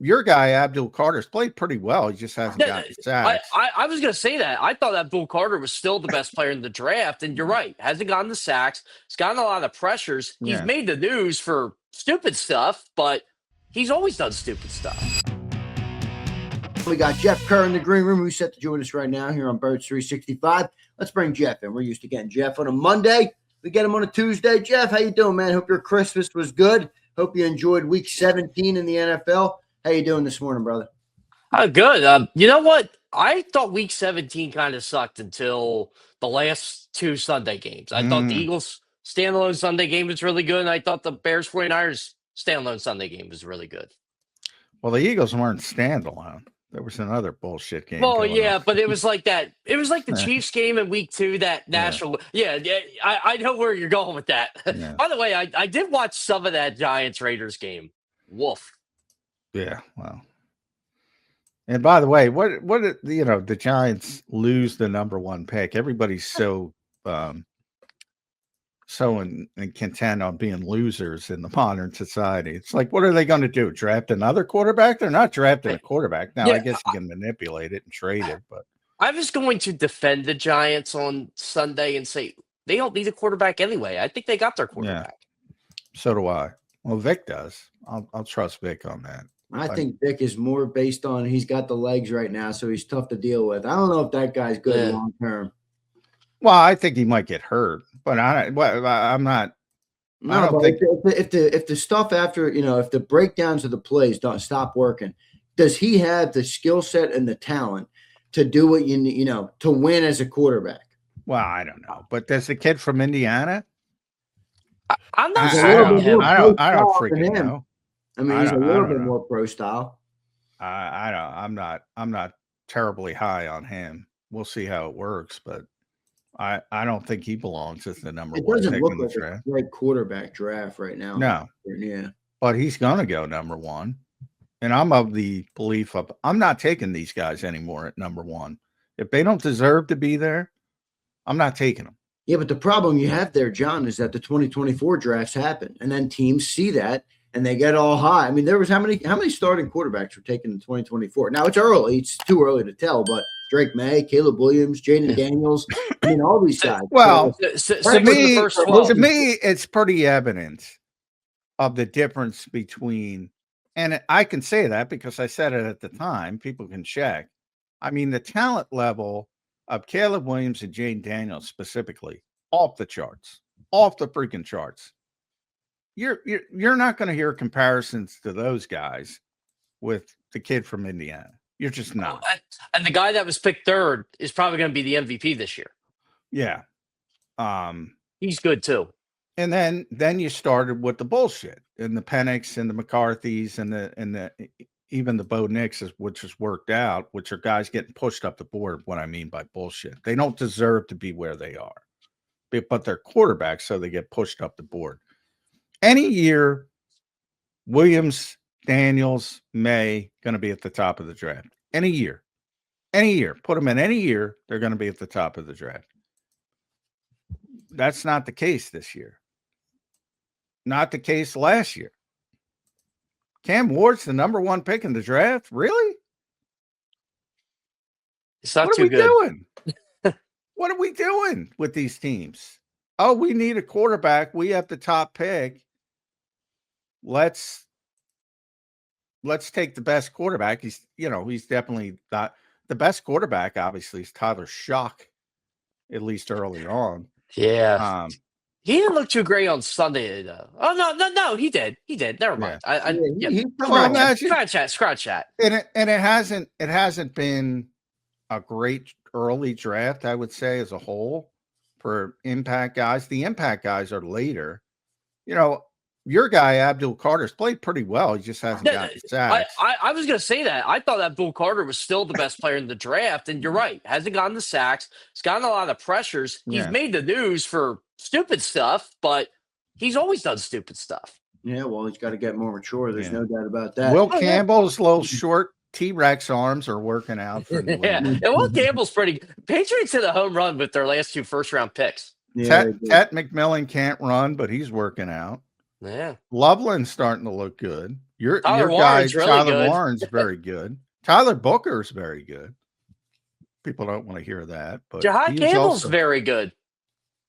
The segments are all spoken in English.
your guy Abdul Carter's played pretty well. He just hasn't gotten sacks. I was going to say that. I thought Abdul Carter was still the best player in the draft, and you're right. Hasn't gotten the sacks. He's gotten a lot of pressures. He's made the news for stupid stuff, but he's always done stupid stuff. We got Jeff Kerr in the green room, who's set to join us right now here on Birds 365. Let's bring Jeff in. We're used to getting Jeff on a Monday. We get him on a Tuesday. Jeff, how you doing, man? Hope your Christmas was good. Hope you enjoyed Week 17 in the NFL. How you doing this morning, brother? Good. You know what? I thought Week 17 kind of sucked until the last two Sunday games. I thought the Eagles standalone Sunday game was really good, and I thought the Bears 49ers standalone Sunday game was really good. Well, the Eagles weren't standalone. There was another bullshit game. Well, yeah, but it was like that. It was like the Chiefs game in Week 2, that national. Yeah, I know where you're going with that. Yeah. By the way, I did watch some of that Giants-Raiders game. Woof. Yeah, well. And by the way, what the Giants lose the number one pick. Everybody's so content on being losers in the modern society. It's like, what are they going to do? Draft another quarterback? They're not drafting a quarterback. Now, I guess you can manipulate it and trade it, but I was going to defend the Giants on Sunday and say they don't need a quarterback anyway. I think they got their quarterback. Yeah. So do I. Well, Vic does. I'll trust Vic on that. I think Vic is more based on he's got the legs right now, so he's tough to deal with. I don't know if that guy's good long term. Well, I think he might get hurt, but I'm not. No, I don't think if the stuff after if the breakdowns of the plays don't stop working, does he have the skill set and the talent to do what to win as a quarterback? Well, I don't know, but there's a kid from Indiana. I'm not sure. I don't freaking know. I mean, he's a little bit more pro style. I'm not terribly high on him. We'll see how it works, but I don't think he belongs as the number one pick in the draft. A great quarterback draft right now. No. Yeah. But he's gonna go number one. And I'm of the belief I'm not taking these guys anymore at number one. If they don't deserve to be there, I'm not taking them. Yeah, but the problem you have there, John, is that the 2024 drafts happen, and then teams see that and they get all high. I mean, there was how many starting quarterbacks were taken in 2024? Now it's early; it's too early to tell. But Drake May, Caleb Williams, Jaden Daniels, I mean, all these guys. Well, to me, it's pretty evident of the difference between, and I can say that because I said it at the time. People can check. I mean, the talent level of Caleb Williams and Jaden Daniels specifically, off the charts, off the freaking charts. You're not going to hear comparisons to those guys with the kid from Indiana. You're just not. And the guy that was picked third is probably going to be the MVP this year. Yeah. He's good too. And then you started with the bullshit and the Penix and the McCarthys and the even the Bo Nixes, which has worked out, which are guys getting pushed up the board. What I mean by bullshit, they don't deserve to be where they are, but they're quarterbacks, so they get pushed up the board. Any year, Williams, Daniels, May going to be at the top of the draft. Any year, put them in any year, they're going to be at the top of the draft. That's not the case this year. Not the case last year. Cam Ward's the number one pick in the draft. Really? It's not too good. What are we doing with these teams? Oh, we need a quarterback. We have the top pick. Let's take the best quarterback. He's definitely not the best quarterback. Obviously, is Tyler Shock, at least early on. Yeah. He didn't look too great on Sunday, though. Oh no, he did. Never mind. Scratch that. And it hasn't been a great early draft, I would say, as a whole for impact guys. The impact guys are later. Your guy Abdul Carter's played pretty well. He just hasn't gotten sacks. I was going to say that. I thought Abdul Carter was still the best player in the draft, and you're right. Hasn't gotten the sacks. He's gotten a lot of pressures. He's made the news for stupid stuff, but he's always done stupid stuff. Yeah, well, he's got to get more mature. There's no doubt about that. Will Campbell's little short T-Rex arms are working out for the and Will Campbell's pretty. Patriots hit a home run with their last two first-round picks. Tet McMillan can't run, but he's working out. Yeah. Loveland's starting to look good. Your Tyler guy Warren's really Tyler good. Warren's very good. Tyler Booker's very good. People don't want to hear that, but Jahad he's Campbell's also very good.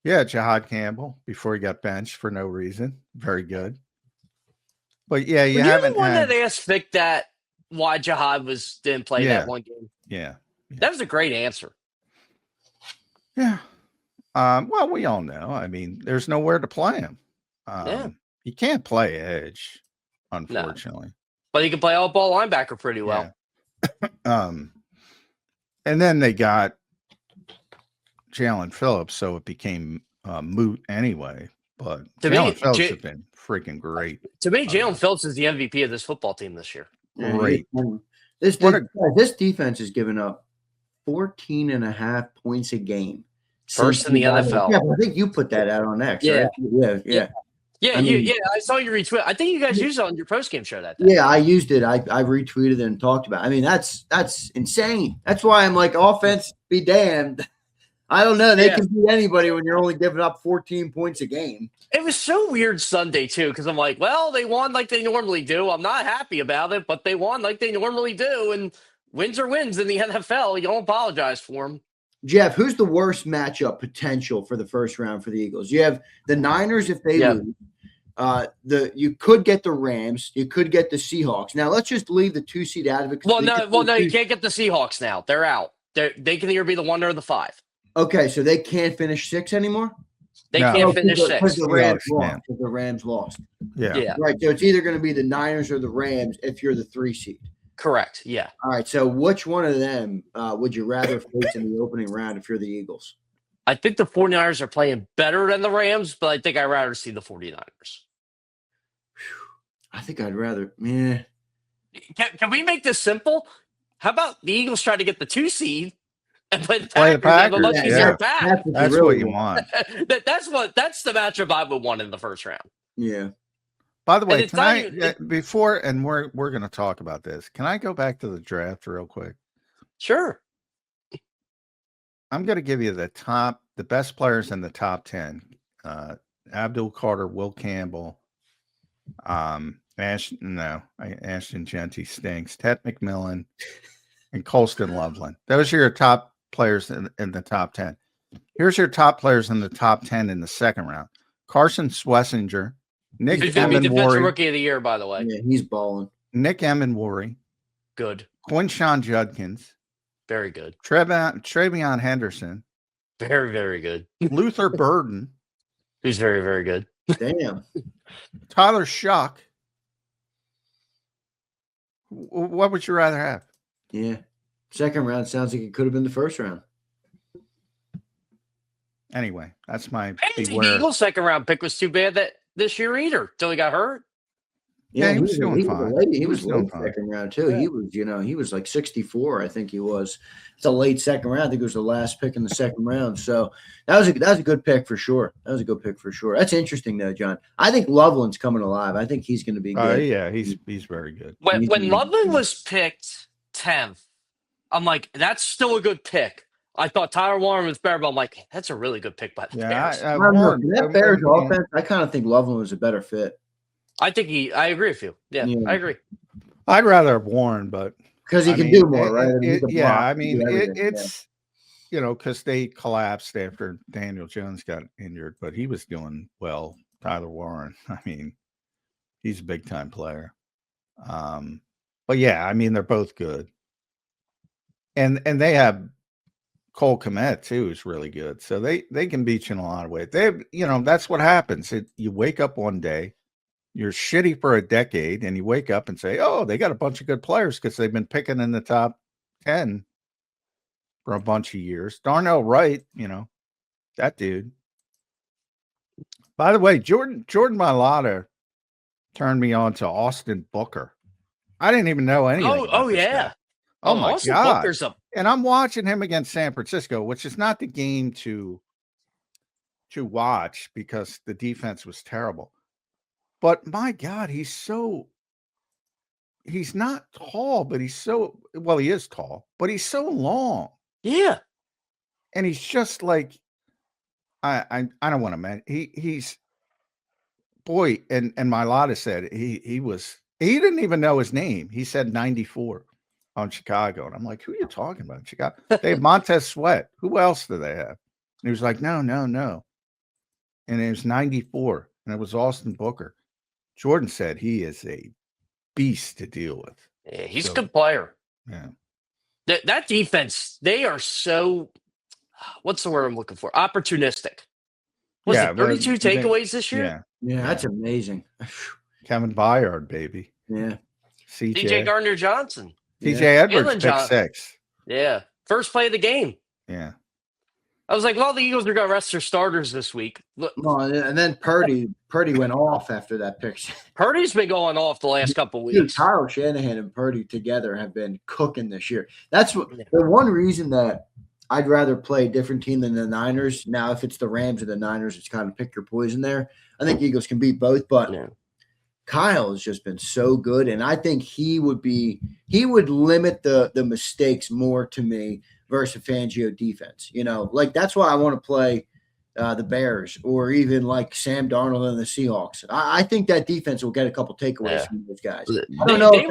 yeah, Jahad Campbell before he got benched for no reason. Very good. But yeah, you Were you haven't the one had that asked Vic that why Jahad didn't play that one game? yeah. That was a great answer. Yeah. Well, we all know. I mean, there's nowhere to play him. You can't play edge, unfortunately. But he can play all ball linebacker pretty well. Yeah. And then they got Jalen Phillips, so it became moot anyway. But Jalen Phillips has been freaking great. To me, Jalen Phillips is the MVP of this football team this year. Great. This defense has given up 14.5 points a game. First in the NFL. Yeah, I think you put that out on X, right? Yeah. I saw you retweet. I think you guys used it on your postgame show that day. Yeah, I used it. I retweeted it and talked about it. I mean, that's insane. That's why I'm like, offense be damned. I don't know. They can beat anybody when you're only giving up 14 points a game. It was so weird Sunday, too, because I'm like, well, they won like they normally do. I'm not happy about it, but they won like they normally do. And wins are wins in the NFL. You don't apologize for them. Jeff, who's the worst matchup potential for the first round for the Eagles? You have the Niners if they lose. You could get the Rams. You could get the Seahawks. Now, let's just leave the 2 seed out of it. No, you can't get the Seahawks now. They're out. They can either be the 1 or the 5. Okay, so they can't finish 6 anymore? They can't finish 6. Because the Rams lost. Yeah. Right, so it's either going to be the Niners or the Rams if you're the 3 seed. Correct, yeah. All right, so which one of them would you rather face in the opening round if you're the Eagles? I think the 49ers are playing better than the Rams, but I think I'd rather see the 49ers. I think I'd rather, yeah. Can we make this simple? How about the Eagles try to get the 2 seed and play the Packers? Have a much easier path. That's what you want. That's the matchup I would want in the first round. Yeah. By the way, we're going to talk about this. Can I go back to the draft real quick? Sure. I'm going to give you the best players in the top 10. Abdul Carter, Will Campbell, Ashton Genty stinks, Ted McMillan, and Colston Loveland. Those are your top players in the top 10. Here's your top players in the top 10 in the second round. Carson Schlesinger, Nick He's going to be Defensive Emenwari, Rookie of the Year, by the way. Yeah, he's balling. Nick Emenwari. Good. Quinshawn Judkins. Very good. Travion Henderson. Very, very good. Luther Burden. Who's very, very good. Damn. Tyler Shuck. What would you rather have? Yeah. Second round sounds like it could have been the first round. Anyway, that's my I didn't think the Eagles' second round pick was too bad this year either, until he got hurt. Yeah, he was doing fine. He was late second round too. Yeah. He was like 64, I think he was. It's a late second round. I think it was the last pick in the second round. So that was a good pick for sure. That's interesting though, John. I think Loveland's coming alive. I think he's going to be good. Yeah, he's very good. When Loveland was picked 10th, I'm like, that's still a good pick. I thought Tyler Warren was better, but I'm like, that's a really good pick by the Bears. That Bears offense, I kind of think Loveland was a better fit. I agree with you. Yeah, I agree. I'd rather have Warren, but because he can do more, right? It's because they collapsed after Daniel Jones got injured, but he was doing well. Tyler Warren, I mean, he's a big time player. But yeah, I mean, they're both good, and they have Cole Kmet too, who's really good. So they can beat you in a lot of ways. That's what happens. You wake up one day. You're shitty for a decade, and you wake up and say, oh, they got a bunch of good players because they've been picking in the top 10 for a bunch of years. Darnell Wright, that dude. By the way, Jordan Mailata turned me on to Austin Booker. I didn't even know anything. Oh yeah. Oh my Austin God. Booker's And I'm watching him against San Francisco, which is not the game to watch because the defense was terrible. But my God, he's not tall, but he is tall, but he's so long. Yeah. And he's just like, I don't want to mention, he's boy. And Mailata said he was He didn't even know his name. He said 94 on Chicago. And I'm like, who are you talking about? Chicago. They have Montez Sweat. Who else do they have? And he was like, no. And it was 94. And it was Austin Booker. Jordan said he is a beast to deal with. Yeah, he's a good player. Yeah. That defense, they are so, what's the word I'm looking for? Opportunistic. Was it 32 takeaways this year? Yeah, that's amazing. Kevin Byard, baby. Yeah. DJ Gardner-Johnson. TJ Edwards, pick 6. Yeah. First play of the game. Yeah. I was like, well, the Eagles are going to rest their starters this week. Look, and then Purdy went off after that pick. Purdy's been going off the last couple weeks. Dude, Kyle Shanahan and Purdy together have been cooking this year. That's the one reason that I'd rather play a different team than the Niners. Now, if it's the Rams or the Niners, it's kind of pick your poison there. I think Eagles can beat both, but Kyle has just been so good, and I think he would limit the mistakes more to me versus Fangio defense. Like that's why I want to play the Bears or even like Sam Darnold and the Seahawks. I think that defense will get a couple takeaways from those guys. I don't know. They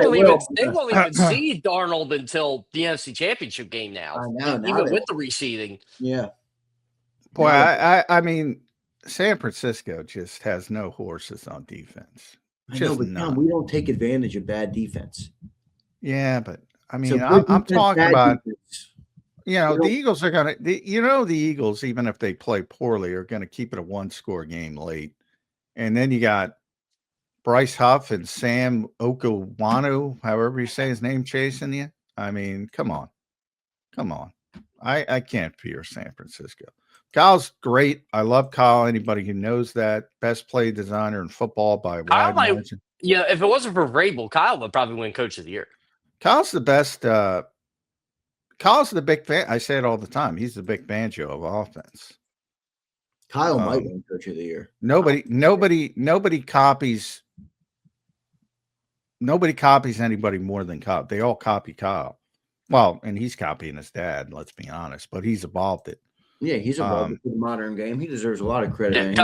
won't even see Darnold until the NFC Championship game now. I know. Even with the reseeding. Yeah. Boy, I mean, San Francisco just has no horses on defense. I know, but Tom, we don't take advantage of bad defense. Yeah, but I mean, I'm talking about defense. The Eagles are going to, the Eagles, even if they play poorly, are going to keep it a 1-score game late. And then you got Bryce Huff and Sam Okawanu, however you say his name, chasing you. I mean, come on. I can't fear San Francisco. Kyle's great. I love Kyle. Anybody who knows that. Best play designer in football by a wide margin. Yeah, if it wasn't for Vrabel, Kyle would probably win Coach of the Year. Kyle's the best. Kyle's the big fan. I say it all the time. He's the big banjo of offense. Kyle might win Coach of the Year. Nobody copies. Nobody copies anybody more than Kyle. They all copy Kyle. Well, and he's copying his dad. Let's be honest, but he's evolved it. Yeah, he's evolved to the modern game. He deserves a lot of credit.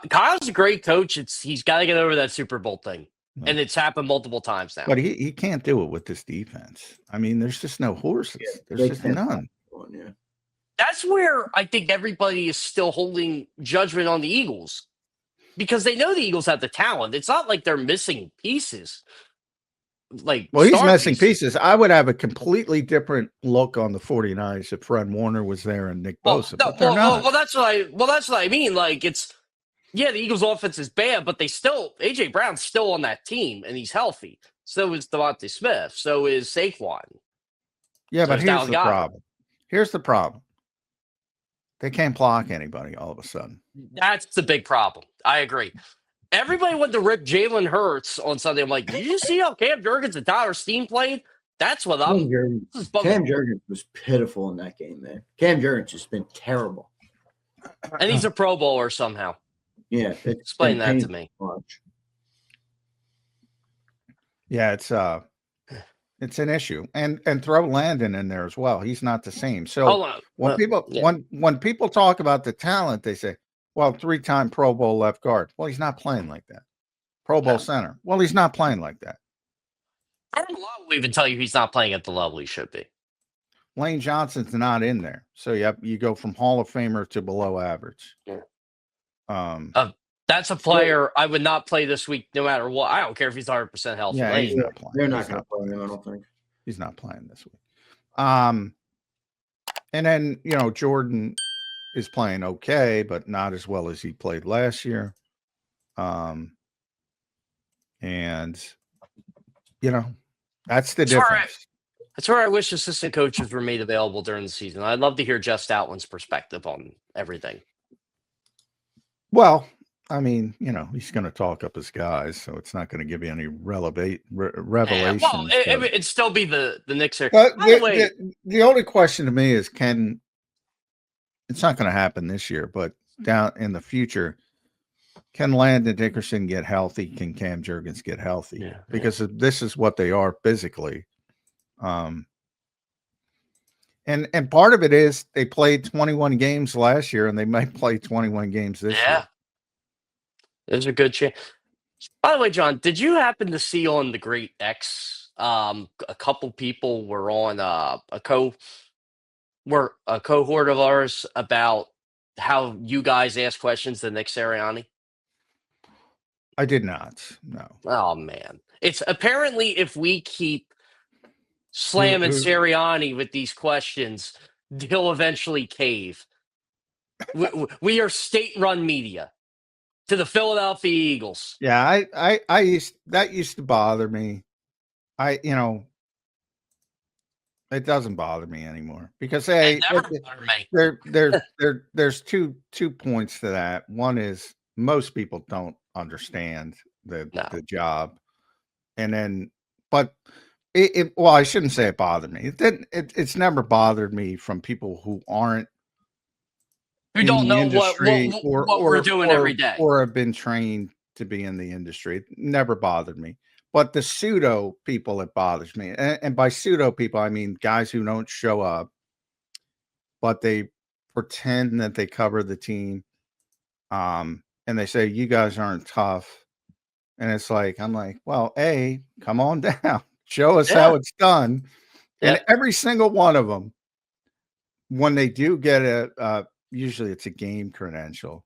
Kyle's a great coach. He's got to get over that Super Bowl thing. And it's happened multiple times now. But he can't do it with this defense. I mean, there's just no horses. There's just none. Yeah. That's where I think everybody is still holding judgment on the Eagles because they know the Eagles have the talent. It's not like they're missing pieces. He's missing pieces. I would have a completely different look on the 49ers if Fred Warner was there and Nick Bosa. That's what I mean. Like the Eagles' offense is bad, but AJ Brown's still on that team, and he's healthy. So is Devontae Smith. So is Saquon. Yeah, but here's the problem. Here's the problem. They can't block anybody all of a sudden. That's the big problem. I agree. Everybody went to rip Jalen Hurts on Sunday. I'm like, did you see how Cam Jurgens and Tyler Steen played? That's what I'm. Cam Jurgens was pitiful in that game, man. Cam Jurgens has been terrible. And he's a Pro Bowler somehow. Yeah. Explain that to me. Yeah, it's an issue. And throw Landon in there as well. He's not the same. So when people talk about the talent, they say, well, 3-time Pro Bowl left guard. Well, he's not playing like that. Pro Bowl center. Well, he's not playing like that. Aaron Law will even tell you he's not playing at the level he should be. Lane Johnson's not in there. So you go from Hall of Famer to below average. Yeah. That's a player I would not play this week no matter what. I don't care if he's 100% healthy. Yeah, he's not playing. They're not going to play him, I don't think. He's not playing this week. And then, Jordan is playing okay, but not as well as he played last year. And that's the difference. That's where I wish assistant coaches were made available during the season. I'd love to hear Jeff Stoutland's perspective on everything. Well, I mean, he's going to talk up his guys, so it's not going to give you any revelations. Well, it'd still be the Knicks here. The only question to me is, it's not going to happen this year, but down in the future, can Landon Dickerson get healthy? Can Cam Jurgens get healthy? Yeah, because this is what they are physically. And part of it is they played 21 games last year, and they might play 21 games this year. There's a good chance. By the way, John, did you happen to see on the Great X? A couple people were on a cohort of ours about how you guys ask questions to Nick Sirianni. I did not. No. Oh man, it's apparently if we keep Who, slamming who, Sirianni with these questions, he'll eventually cave. We are state-run media to the Philadelphia Eagles. yeah, I used to bother me. It doesn't bother me anymore because It never bothered me. there's two points to that. One is most people don't understand the No. job, and then but well, I shouldn't say it bothered me. It's never bothered me from people who aren't Who in don't the know industry what we're doing every day. or have been trained to be in the industry. It never bothered me. But the pseudo people, it bothers me. And by pseudo people, I mean guys who don't show up, but they pretend that they cover the team. And they say, you guys aren't tough. And it's like, I'm like, well, come on down. Show us how it's done. And every single one of them, when they do get usually it's a game credential,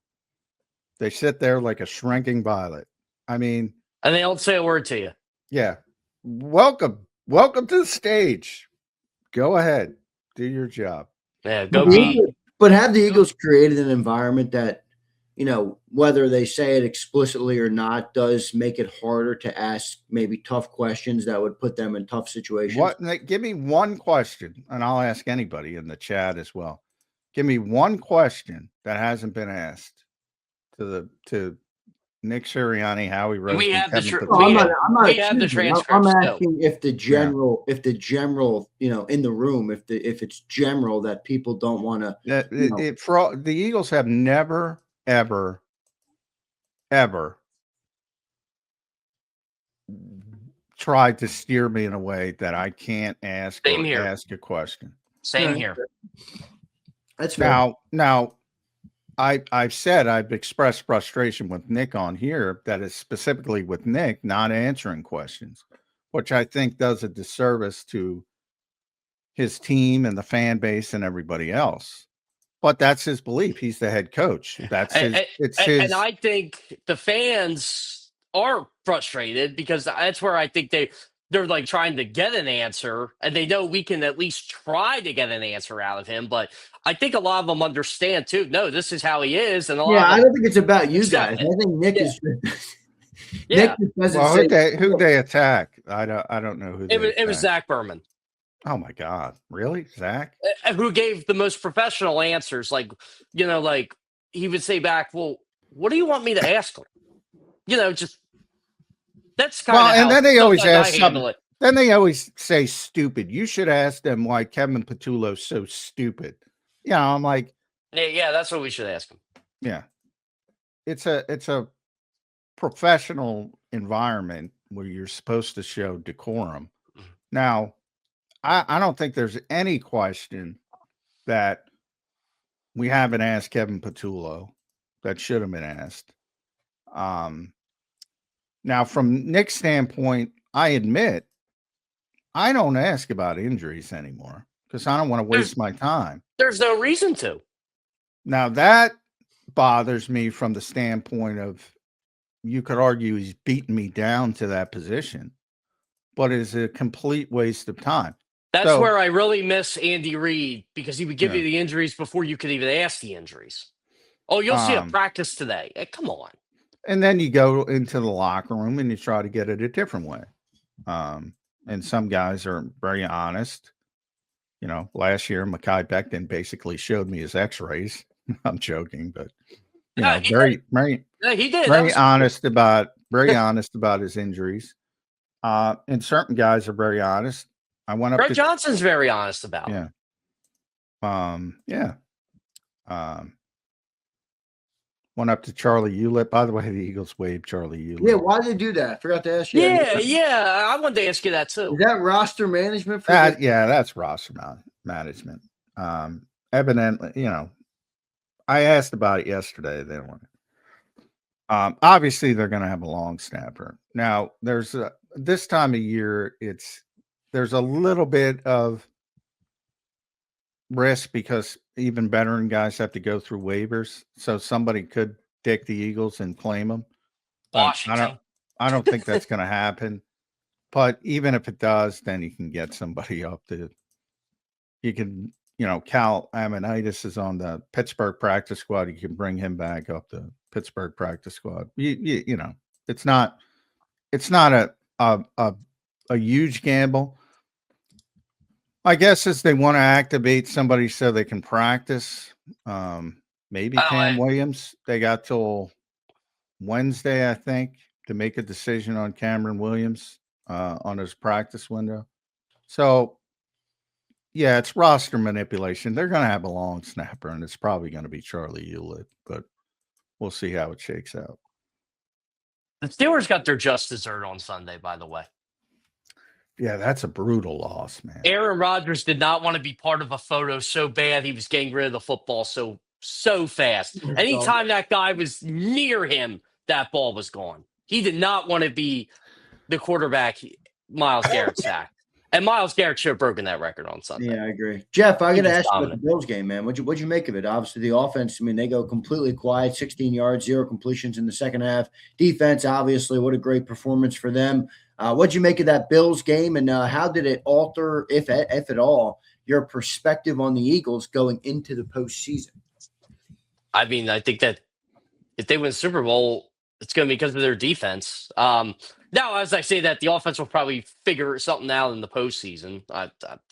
they sit there like a shrinking violet. I mean, and they don't say a word to you. Yeah. Welcome to the stage. Go ahead. Do your job. Yeah, go be. But have the Eagles created an environment that, whether they say it explicitly or not, does make it harder to ask maybe tough questions that would put them in tough situations? Give me one question, and I'll ask anybody in the chat as well. Give me one question that hasn't been asked to Nick Sirianni, Howie Roseman. We have the transcripts. I'm asking if the general, in the room, if it's general that people don't want to. The Eagles have never, ever tried to steer me in a way that I can't ask a question. Same here. That's fair. Now. I've expressed frustration with Nick on here that is specifically with Nick not answering questions, which I think does a disservice to his team and the fan base and everybody else. But that's his belief. He's the head coach. That's his. And I think the fans are frustrated because that's where I think they're like trying to get an answer, and they know we can at least try to get an answer out of him. But I think a lot of them understand too. No, this is how he is, and I don't think it's about you guys. I think Nick is. Nick doesn't who they attack? I don't know who. It was Zach Berman. Oh my God! Really, Zach? Who gave the most professional answers? Like he would say back, "Well, what do you want me to ask him?" Just. That's kind of and then they always ask something. Then they always say stupid. You should ask them why Kevin Patullo's so stupid. I'm like, yeah, that's what we should ask him. Yeah, it's a professional environment where you're supposed to show decorum. Now, I don't think there's any question that we haven't asked Kevin Patullo that should have been asked. Now, from Nick's standpoint, I admit I don't ask about injuries anymore because I don't want to waste my time. There's no reason to. Now, that bothers me from the standpoint of you could argue he's beaten me down to that position, but it's a complete waste of time. That's where I really miss Andy Reid because he would give you the injuries before you could even ask the injuries. Oh, you'll see a practice today. Come on. And then you go into the locker room and you try to get it a different way. And some guys are very honest. Last year, Mekhi Becton basically showed me his x-rays. I'm joking, but very honest about his injuries. And certain guys are very honest. Greg Johnson's very honest about it. Went up to Charlie Hewlett. By the way, the Eagles waived Charlie Hewlett. Yeah, why did they do that? I forgot to ask you. Yeah. I wanted to ask you that too. Is that roster management? That's roster management. Evidently, I asked about it yesterday. They don't want it. Obviously, they're going to have a long snapper. Now, there's this time of year, there's a little bit of risk because even veteran guys have to go through waivers, so somebody could dick the Eagles and claim them. But Washington. I don't think that's going to happen. But even if it does, then you can get somebody up to. You can, Cal Amonitis is on the Pittsburgh practice squad. You can bring him back up the Pittsburgh practice squad. It's not a huge gamble. My guess is they want to activate somebody so they can practice. Maybe Cam Williams. They got till Wednesday, I think, to make a decision on Cameron Williams on his practice window. So, yeah, it's roster manipulation. They're going to have a long snapper, and it's probably going to be Charlie Hewlett, but we'll see how it shakes out. The Steelers got their just dessert on Sunday, by the way. Yeah, that's a brutal loss, man. Aaron Rodgers did not want to be part of a photo so bad. He was getting rid of the football so fast. Anytime that guy was near him, that ball was gone. He did not want to be the quarterback Myles Garrett sacked. And Myles Garrett should have broken that record on Sunday. Yeah, I agree. Jeff, I got to ask you about the Bills game, man. What'd you make of it? Obviously, the offense, they go completely quiet, 16 yards, 0 completions in the second half. Defense, obviously, what a great performance for them. What'd you make of that Bills game, and how did it alter, if at all, your perspective on the Eagles going into the postseason? I mean, I think that if they win the Super Bowl, it's going to be because of their defense. Now, as I say that, the offense will probably figure something out in the postseason.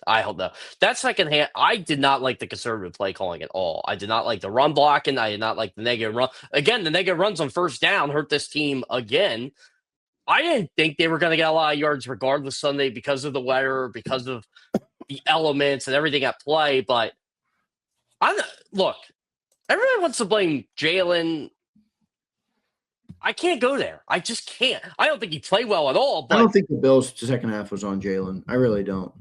I hope so. That second half, I did not like the conservative play calling at all. I did not like the run blocking. I did not like the negative run. Again, the negative runs on first down hurt this team again. I didn't think they were going to get a lot of yards regardless Sunday because of the weather, because of the elements and everything at play. But look, everyone wants to blame Jalen. I can't go there. I just can't. I don't think he played well at all. But I don't think the Bills' second half was on Jalen. I really don't.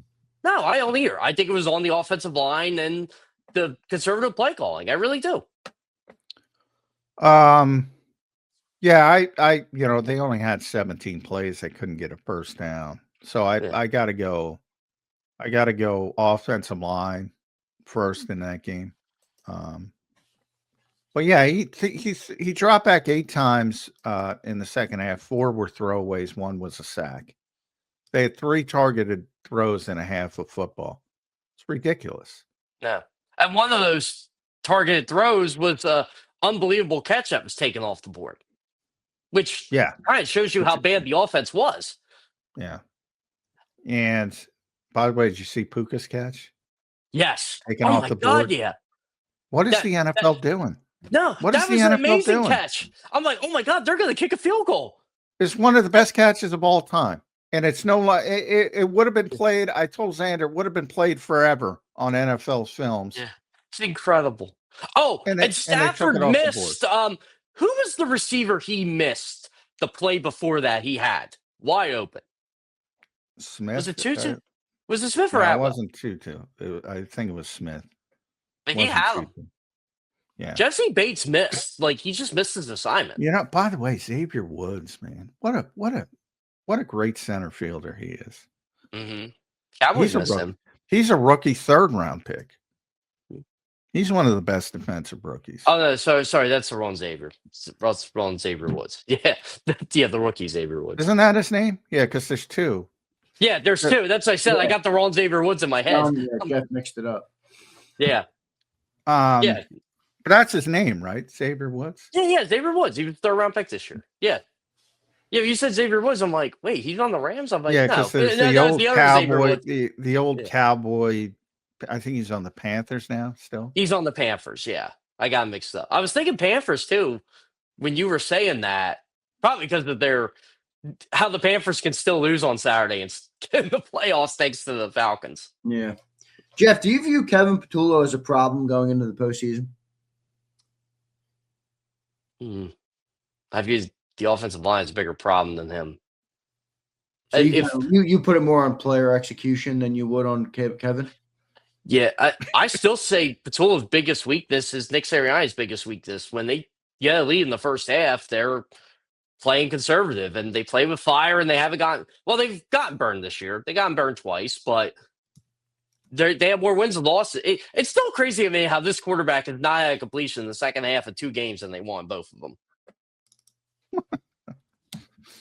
No, I don't either. I think it was on the offensive line and the conservative play calling. I really do. Yeah, I they only had 17 plays. They couldn't get a first down. So I got to go offensive line first in that game. But yeah, he dropped back 8 times in the second half. 4 were throwaways, 1 was a sack. They had 3 targeted throws in a half of football. It's ridiculous. Yeah, and one of those targeted throws was an unbelievable catch that was taken off the board, which kind of shows you how bad the offense was. Yeah. And by the way, did you see Puka's catch? Yes. Taken off the board. Yeah. What is the NFL doing? No, what that is was the an NFL amazing doing? catch. I'm like, oh my God, they're going to kick a field goal. It's one of the best catches of all time. And it's it would have been played. I told Zander it would have been played forever on NFL films. Yeah, it's incredible. Oh, and Stafford missed. Who was the receiver he missed the play before that he had? Wide open. Smith. Was it Tutu? Was it Smith or Atwell? It wasn't Tutu. I think it was Smith. But he had him. Yeah. Jesse Bates missed. Like, he just missed his assignment. By the way, Xavier Woods, man. What a great center fielder he is. Mm-hmm. Cowboys miss him. He's a rookie 3rd round pick. He's one of the best defensive rookies. Oh, no, sorry, that's the wrong Xavier. That's wrong Xavier Woods. Yeah, the rookie Xavier Woods. Isn't that his name? Yeah, because there's 2. Yeah, there's 2. That's what I said. Yeah. I got the wrong Xavier Woods in my head. Jeff mixed it up. Yeah. Yeah. But that's his name, right? Xavier Woods? Yeah, Xavier Woods. He was 3rd round pick this year. Yeah. Yeah, you said Xavier Woods. I'm like, wait, he's on the Rams? I'm like, yeah, no. The old Cowboy, the old Cowboy, I think he's on the Panthers now still. He's on the Panthers, yeah. I got mixed up. I was thinking Panthers, too, when you were saying that, probably because of how the Panthers can still lose on Saturday and in the playoffs thanks to the Falcons. Yeah. Jeff, do you view Kevin Patullo as a problem going into the postseason? I view the offensive line as a bigger problem than him. So you put it more on player execution than you would on Kevin? Yeah, I still say Patullo's biggest weakness is Nick Sirianni's biggest weakness. When they get a lead in the first half, they're playing conservative and they play with fire, and they haven't they've gotten burned this year. They gotten burned twice, but they have more wins and losses. It's still crazy to me how this quarterback has not had a completion in the second half of 2 games and they won both of them.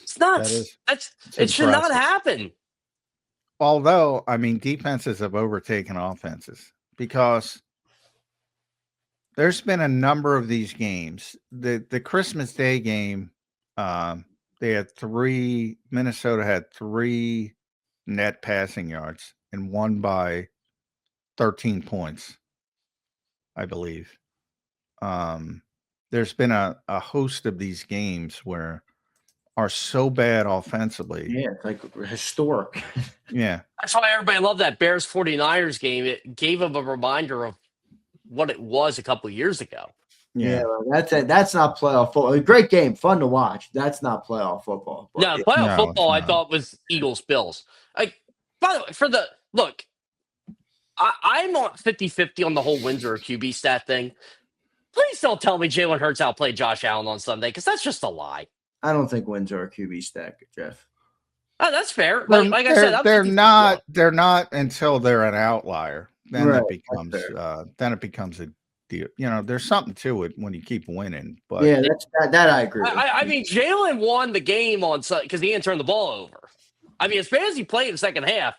It's nuts. It should not happen. Although, I mean, defenses have overtaken offenses because there's been a number of these games. The Christmas Day game, Minnesota had 3 net passing yards and won by 13 points, I believe. There's been a host of these games where are so bad offensively. Yeah, it's like historic. Yeah. That's why everybody loved that Bears 49ers game. It gave them a reminder of what it was a couple of years ago. Yeah, that's not playoff football. A great game, fun to watch. That's not playoff football. No, playoff football I thought was Eagles-Bills. Like, by the way, I'm on 50-50 on the whole Windsor QB stat thing. Please don't tell me Jalen Hurts outplayed Josh Allen on Sunday, because that's just a lie. I don't think Windsor a QB stat, Jeff. Oh, that's fair. Like I said, they're not until they're an outlier. Then it becomes a deal. There's something to it when you keep winning. But yeah, that I agree with. I mean, Jalen won the game on Sunday because he didn't turn the ball over. I mean, as bad as he played in the second half,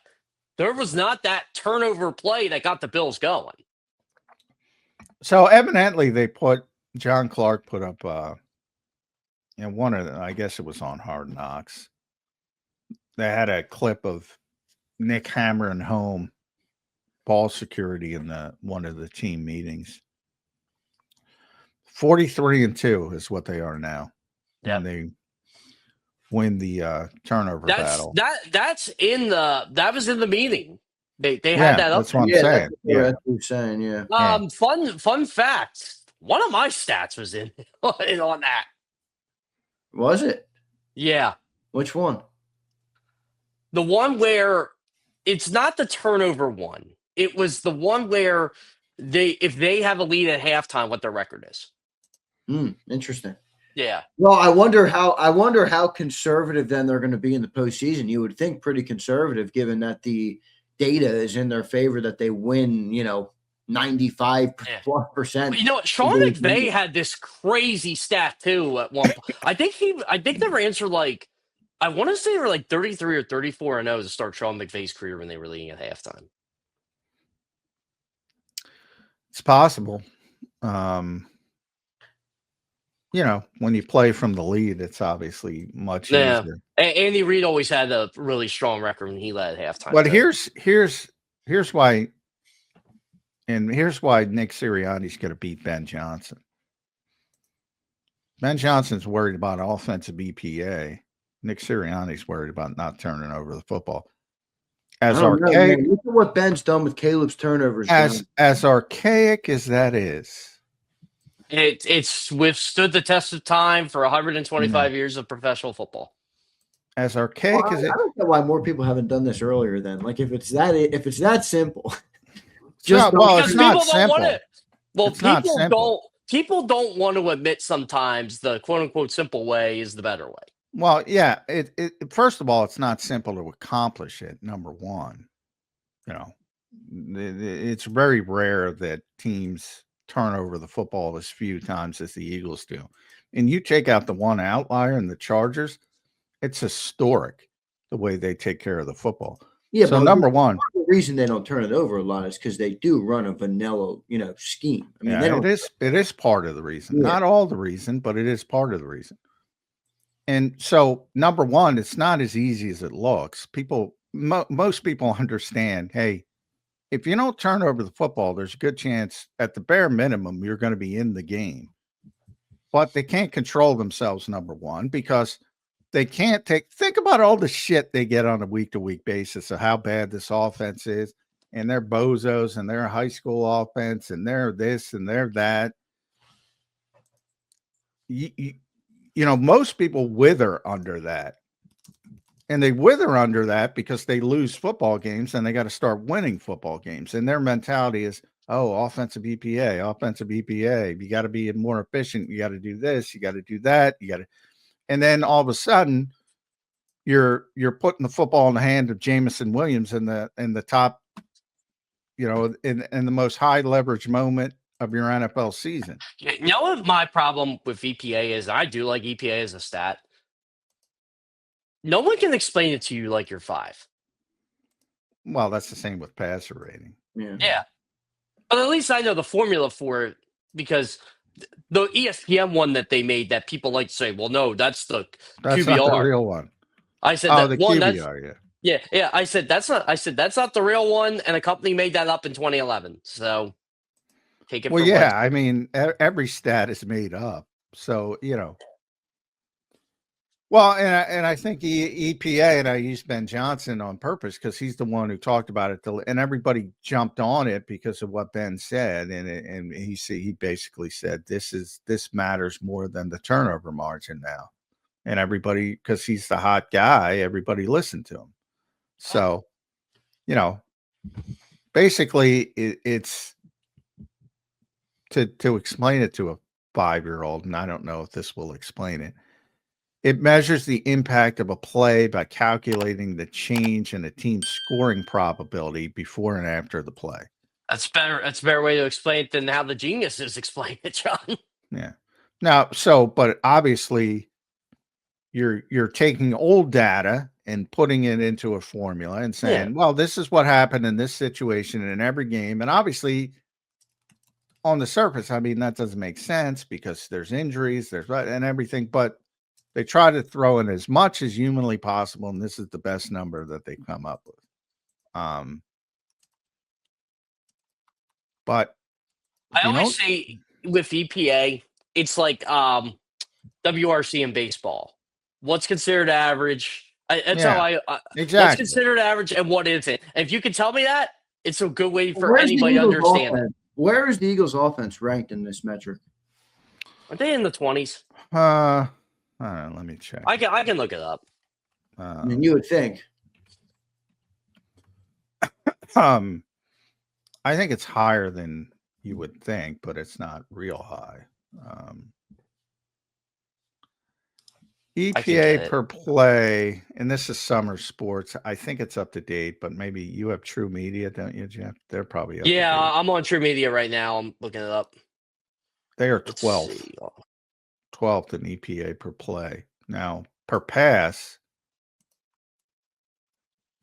there was not that turnover play that got the Bills going. So evidently John Clark put up one of I guess it was on Hard Knocks. They had a clip of Nick hammering home ball security in one of the team meetings. 43-2 is what they are now. Yeah. And they win the turnover battle. That was in the meeting. They had that up. That's what I'm saying. That's what you're saying, yeah. Fun fact. One of my stats was in on that. Was it? Yeah. Which one? The one where it's not the turnover one. It was the one where if they have a lead at halftime, what their record is. Interesting. Yeah. Well, I wonder how conservative then they're going to be in the postseason. You would think pretty conservative, given that the data is in their favor that they win, 95+%. You know what? Sean McVay had this crazy stat too at one point. I think they were answered like, I want to say they were like 33 or 34-0 to start Sean McVay's career when they were leading at halftime. It's possible. When you play from the lead, it's obviously much easier. Andy Reid always had a really strong record when he led at halftime. But here's why, and here's why Nick Sirianni's going to beat Ben Johnson. Ben Johnson's worried about offensive EPA. Nick Sirianni's worried about not turning over the football. As archaic, look at what Ben's done with Caleb's turnovers. As archaic as that is. It's withstood the test of time for 125 years of professional football. As archaic as it, I don't know why more people haven't done this earlier. Then, like, if it's that simple, it's not simple. People don't want to admit sometimes the quote unquote simple way is the better way. Well, yeah. It first of all, it's not simple to accomplish it. Number one, it's very rare that teams turn over the football as few times as the Eagles do. And you take out the one outlier in the Chargers, it's historic the way they take care of the football. Yeah, so number one, the reason they don't turn it over a lot is because they do run a vanilla, scheme. I mean, it is part of the reason. Not all the reason, but it is part of the reason. And so number one, it's not as easy as it looks. Most people understand, hey, if you don't turn over the football, there's a good chance at the bare minimum you're going to be in the game. But they can't control themselves, number one, because they can't think about all the shit they get on a week-to-week basis of how bad this offense is, and they're bozos, and they're a high school offense, and they're this, and they're that. Most people wither under that. And they wither under that because they lose football games and they got to start winning football games. And their mentality is, oh, offensive EPA. You got to be more efficient. You got to do this. You got to do that. And then all of a sudden, you're putting the football in the hand of Jamison Williams in the top, in the most high leverage moment of your NFL season. You know what my problem with EPA is? I do like EPA as a stat. No one can explain it to you like you're 5. Well, that's the same with passer rating. Yeah. But at least I know the formula for it, because the ESPN one that they made that people like to say, well, no, that's the That's QBR. not the real one. I said Oh, that the one. QBR, Yeah. I said that's not the real one, and a company made that up in 2011. So take it. Well, for yeah, I mean, every stat is made up. So, well, and I think EPA, and I used Ben Johnson on purpose because he's the one who talked about it, and everybody jumped on it because of what Ben said, and he basically said this matters more than the turnover margin now, and everybody, because he's the hot guy, everybody listened to him. So, basically, it's to explain it to a 5-year-old, and I don't know if this will explain it. It measures the impact of a play by calculating the change in a team's scoring probability before and after the play. That's better. That's a better way to explain it than how the geniuses explain it, John. Yeah. Now, but obviously, you're taking old data and putting it into a formula and saying, well, this is what happened in this situation in every game, and obviously, on the surface, I mean, that doesn't make sense because there's injuries, and everything, but they try to throw in as much as humanly possible, and this is the best number that they come up with. But I always say with EPA, it's like WRC in baseball. What's considered average? That's how exactly. What's considered average and what isn't. And if you can tell me that, it's a good way for Where's anybody to understand it. Where is the Eagles' offense ranked in this metric? Are they in the 20s? Let me check. I can look it up. I mean, you would think. I think it's higher than you would think, but it's not real high. EPA per play, and this is summer sports. I think it's up to date, but maybe you have True Media, don't you, Jeff? They're probably up to date. I'm on True Media right now. I'm looking it up. They are 12th. 12th in EPA per play. Now, per pass,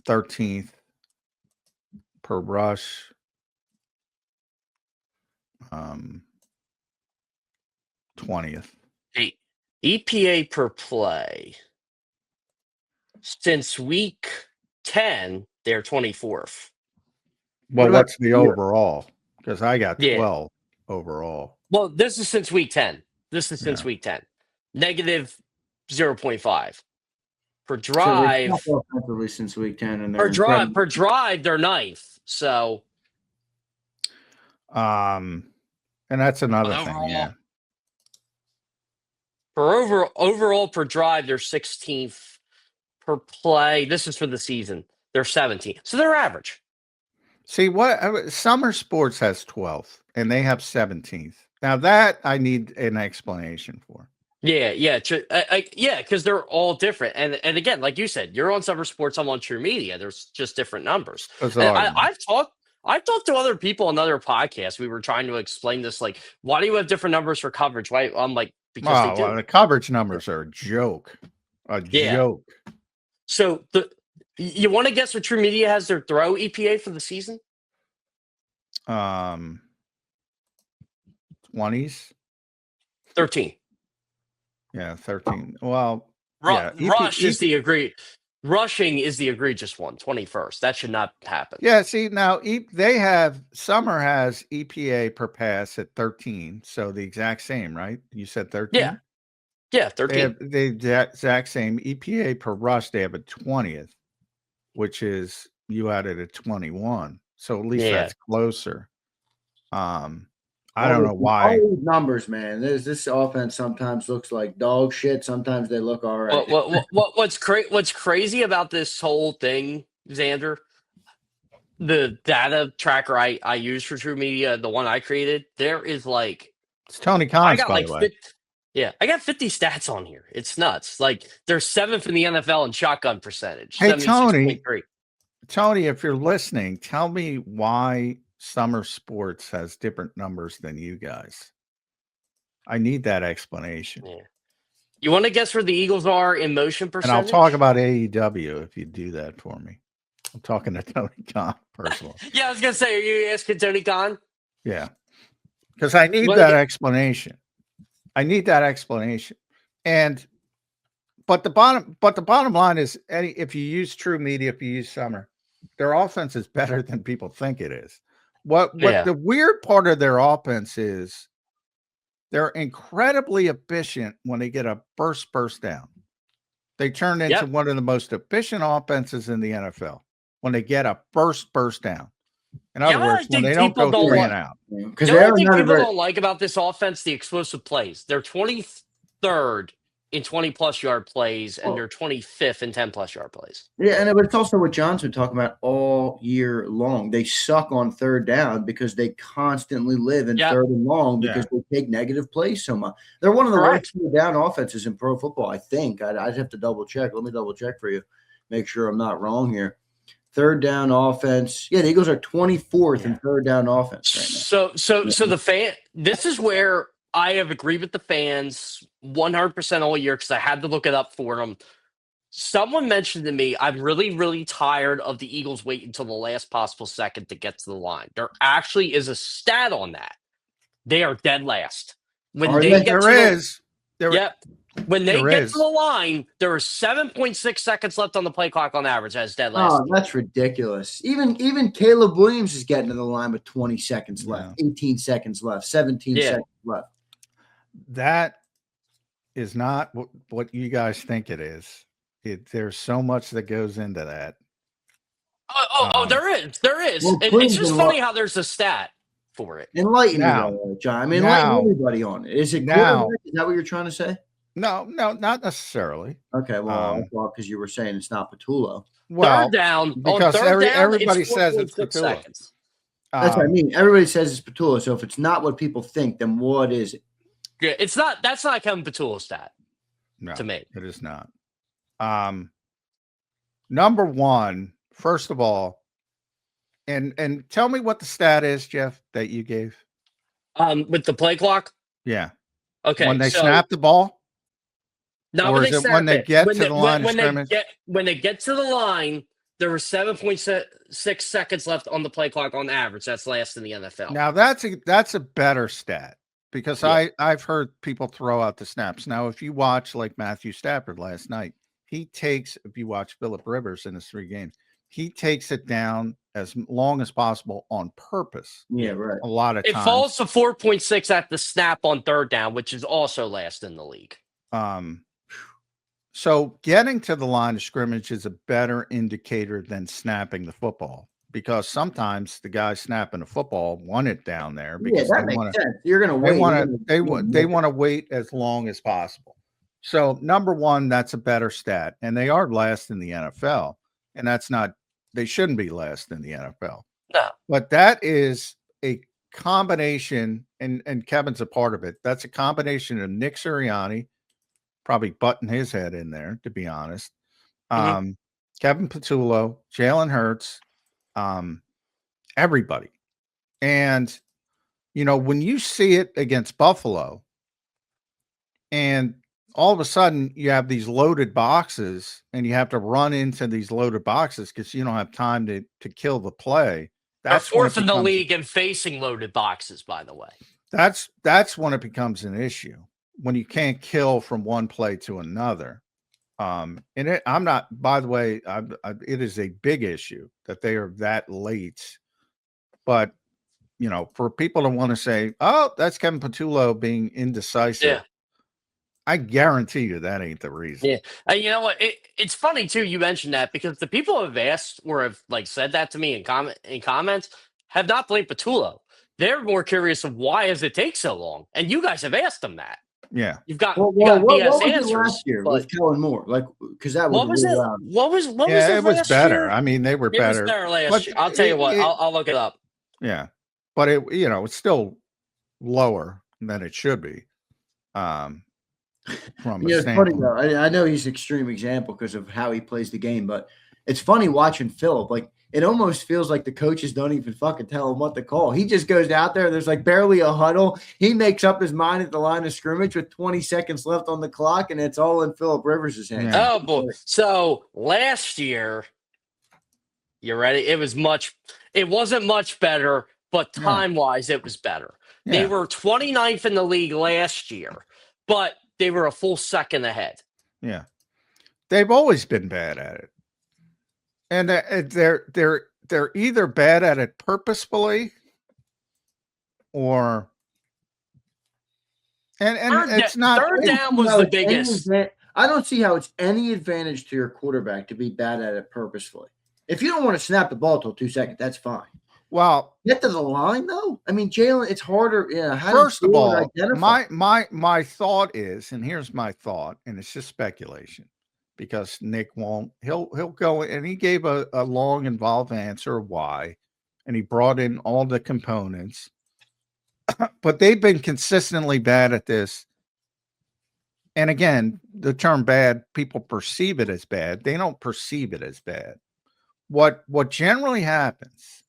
13th. Per rush, 20th. Hey, EPA per play. Since week 10, they're 24th. Well, what's the overall? Because I got 12 overall. Well, this is since week 10. This is since week 10. Negative 0.5. Per drive. Offensively since week 10. And per drive, they're 9th. So. And that's another thing, For overall per drive, they're 16th. Per play, this is for the season, they're 17th. So they're average. See, what summer sports has 12th, and they have 17th. Now that I need an explanation for. Yeah, because they're all different. And again, like you said, you're on Summer Sports, I'm on True Media. There's just different numbers. I've talked to other people on other podcasts. We were trying to explain this, like, why do you have different numbers for coverage? Why? I'm like, because the coverage numbers are a joke. Joke. So you want to guess what True Media has their throw EPA for the season? 20s. 13. Yeah, 13. Well, Rushing is the egregious one, 21st. That should not happen. Yeah, see, now Summer has EPA per pass at 13, so the exact same, right? You said 13? Yeah, 13. They have the exact same EPA per rush. They have a 20th, which is you added a 21. So at least that's closer. I don't know why. All these numbers, man. This offense sometimes looks like dog shit. Sometimes they look all right. What's crazy about this whole thing, Zander? the data tracker I use for True Media, the one I created, there is like It's Tony I Khan's, got by like the way. 50, yeah, I got 50 stats on here. It's nuts. Like they're 7th in the NFL in shotgun percentage, Hey, 76.3. Tony, if you're listening, tell me why Summer Sports has different numbers than you guys. I need that explanation. Yeah. You want to guess where the Eagles are in motion And I'll percentage? talk about AEW if you do that for me. I'm talking to Tony Khan personally. Yeah, I was gonna say, are you asking Tony Khan? Yeah. Because I need Well, that yeah. explanation. I need that explanation. But the bottom line is, if you use True Media, if you use Summer, their offense is better than people think it is. What Yeah. the weird part of their offense is they're incredibly efficient when they get a first down. They turn into one of the most efficient offenses in the NFL when they get a first down. In other Yeah, I words, when think they don't people go don't 3 like- and out. Because The they're only thing not a people very. don't like about this offense, the explosive plays. They're 23rd in 20-plus yard plays, and they're 25th in 10-plus yard plays. Yeah, and but it's also what John's been talking about all year long. They suck on third down because they constantly live in third and long because they take negative plays so much. They're one of the worst third down offenses in pro football, I think. I'd have to double check. Let me double check for you. Make sure I'm not wrong here. Third down offense. Yeah, the Eagles are 24th in third down offense right now. So the fan. This is where I have agreed with the fans 100% all year because I had to look it up for them. Someone mentioned to me, I'm really, really tired of the Eagles waiting until the last possible second to get to the line. There actually is a stat on that. They are dead last. When Are they they? get There to is. When they There get is. to the line, there are 7.6 seconds left on the play clock on average as dead last. Oh, that's ridiculous. Even Caleb Williams is getting to the line with 20 seconds left, 18 seconds left, 17 seconds left. That is not what you guys think it is. There's so much that goes into that. There is. Well, It's just funny how there's a stat for it. Enlighten me, John. I mean, enlighten everybody on it. Is it quarterback? Is that what you're trying to say? No, not necessarily. Okay, well, I thought because you were saying it's not Patullo. Well, third down, because everybody it's says it's 4.6 Patullo. seconds. That's what I mean. Everybody says it's Patullo. So if it's not what people think, then what is it? Yeah, it's not. That's not Kevin Patullo's stat. No, to me, it is not. Number one, first of all, and tell me what the stat is, Jeff, that you gave. With the play clock. Yeah. Okay. When they snap the ball. Not or when is they it snap when they get to the line of scrimmage? When they get to the line, there were 7.6 seconds left on the play clock on average. That's last in the NFL. Now that's a better stat because I've heard people throw out the snaps. Now, if you watch like Matthew Stafford last night, if you watch Phillip Rivers in his 3 games, he takes it down as long as possible on purpose. Yeah, right. A lot of times. It falls to 4.6 at the snap on third down, which is also last in the league. So getting to the line of scrimmage is a better indicator than snapping the football because sometimes the guys snapping the football want it down there because that makes sense. You're going to wait. They want to wait as long as possible. So number one, that's a better stat, and they are last in the NFL, and they shouldn't be last in the NFL. No, but that is a combination, and Kevin's a part of it. That's a combination of Nick Sirianni. Probably button his head in there, to be honest. Kevin Patullo, Jalen Hurts, everybody. And, when you see it against Buffalo and all of a sudden you have these loaded boxes and you have to run into these loaded boxes because you don't have time to kill the play. That's fourth in the league and facing loaded boxes, by the way. That's when it becomes an issue. When you can't kill from one play to another. I'm not, by the way, it is a big issue that they are that late. But, for people to want to say, oh, that's Kevin Patullo being indecisive. Yeah. I guarantee you that ain't the reason. Yeah. And you know what? It's funny, too, you mentioned that because the people who have asked or have said that to me in comments have not blamed Patullo. They're more curious of why does it take so long? And you guys have asked them that. Yeah. You've got Well, you got what BS was it answers. last year But with Kellen Moore? Like, because that was what was really it? loud. What was Yeah, it it was last better. year? I mean, they were It was better. better last But year. I'll tell you what. I'll look it up. Yeah. But it's still lower than it should be. From a It's funny standpoint. though. I know he's an extreme example because of how he plays the game, but it's funny watching Philip. Like, it almost feels like the coaches don't even fucking tell him what to call. He just goes out there. There's like barely a huddle. He makes up his mind at the line of scrimmage with 20 seconds left on the clock, and it's all in Philip Rivers' hands. Yeah. Oh boy! So last year, you ready? It wasn't much better, but time-wise, it was better. They Yeah. were 29th in the league last year, but they were a full second ahead. Yeah. They've always been bad at it. And they're either bad at it purposefully or and it's not Third down was the biggest. I don't see how it's any advantage to your quarterback to be bad at it purposefully. If you don't want to snap the ball till 2 seconds, that's fine. Well, get to the line though. I mean, Jalen, it's harder. Yeah. First of all, my thought is, and here's my thought, and it's just speculation, because Nick won't. He'll go, and he gave a long, involved answer of why, and he brought in all the components. But they've been consistently bad at this. And again, the term bad, people perceive it as bad. They don't perceive it as bad. What generally happens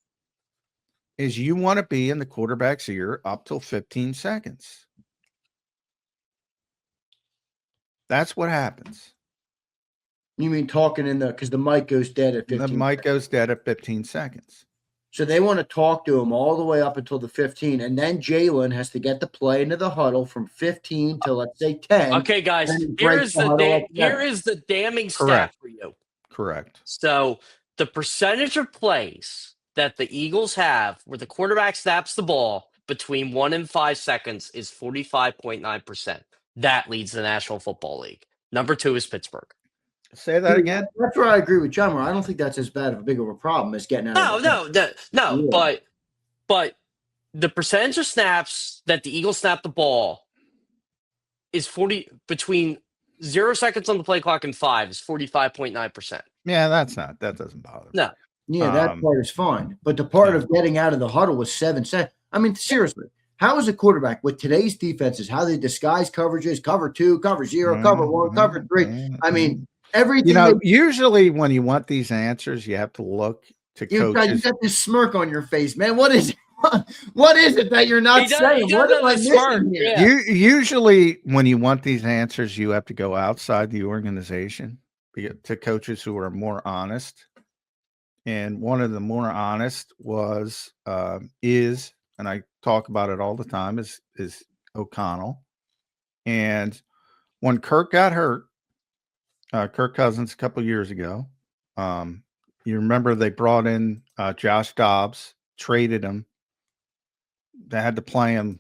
is you want to be in the quarterback's ear up till 15 seconds. That's what happens. You mean talking because the mic goes dead at 15 The mic goes dead at 15 seconds. So they want to talk to him all the way up until the 15, and then Jalen has to get the play into the huddle from 15 to, let's say, 10. Okay, guys, here is the damning stat for you. Correct. So the percentage of plays that the Eagles have where the quarterback snaps the ball between 1 and 5 seconds is 45.9%. That leads the National Football League. Number 2 is Pittsburgh. Say that again. That's where I agree with John. I don't think that's as bad of a big of a problem as getting out. No. But the percentage of snaps that the Eagles snap the ball is between 0 seconds on the play clock and 5 is 45.9%. Yeah, that doesn't bother me. No. Yeah, that part is fine. But the part of getting out of the huddle was 7 seconds. I mean, seriously, how is a quarterback with today's defenses, how they disguise coverages, cover 2, cover 0, cover 1, cover 3? I mean, everything. Usually when you want these answers, you have to look to coaches. You got this smirk on your face, man. What is it? What is it that you're not saying? What am I missing here? Yeah. Usually when you want these answers, you have to go outside the organization to coaches who are more honest. And one of the more honest is, and I talk about it all the time, is O'Connell. And when Kirk got hurt, Kirk Cousins a couple years ago, you remember they brought in Josh Dobbs, traded him. They had to play him,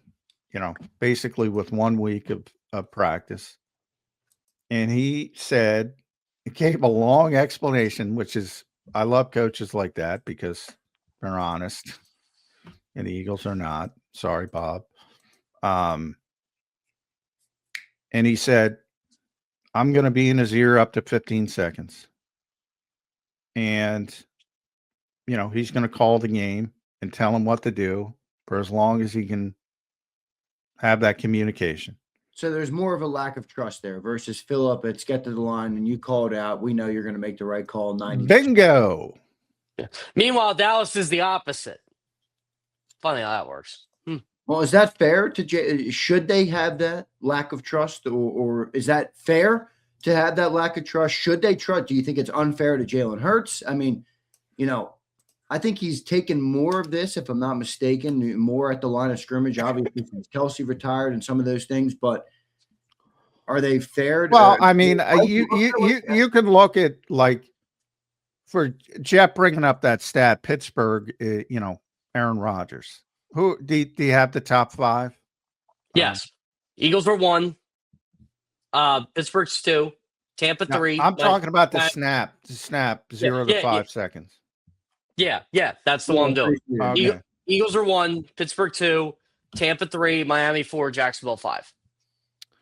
basically with 1 week of practice. And he gave a long explanation, which is, I love coaches like that because they're honest, and the Eagles are not. Sorry, Bob. And he said, I'm going to be in his ear up to 15 seconds. And, he's going to call the game and tell him what to do for as long as he can have that communication. So there's more of a lack of trust there versus Philip. It's get to the line and you call it out. We know you're going to make the right call. 90. Bingo. Yeah. Meanwhile, Dallas is the opposite. Funny how that works. Well, is that fair to should they have that lack of trust, or is that fair to have that lack of trust? Should they trust? Do you think it's unfair to Jalen Hurts? I mean, I think he's taken more of this, if I'm not mistaken, more at the line of scrimmage. Obviously, since Kelsey retired and some of those things, but are they fair? Well, I mean, you can look at, like, for Jeff bringing up that stat, Pittsburgh, Aaron Rodgers. Who do you have the top 5? Yes. Eagles were 1. Pittsburgh's 2. Tampa 3. I'm talking about the snap 0 to 5 seconds. Yeah, that's the one I'm doing. Okay. Eagles are 1, Pittsburgh 2, Tampa 3, Miami 4, Jacksonville 5.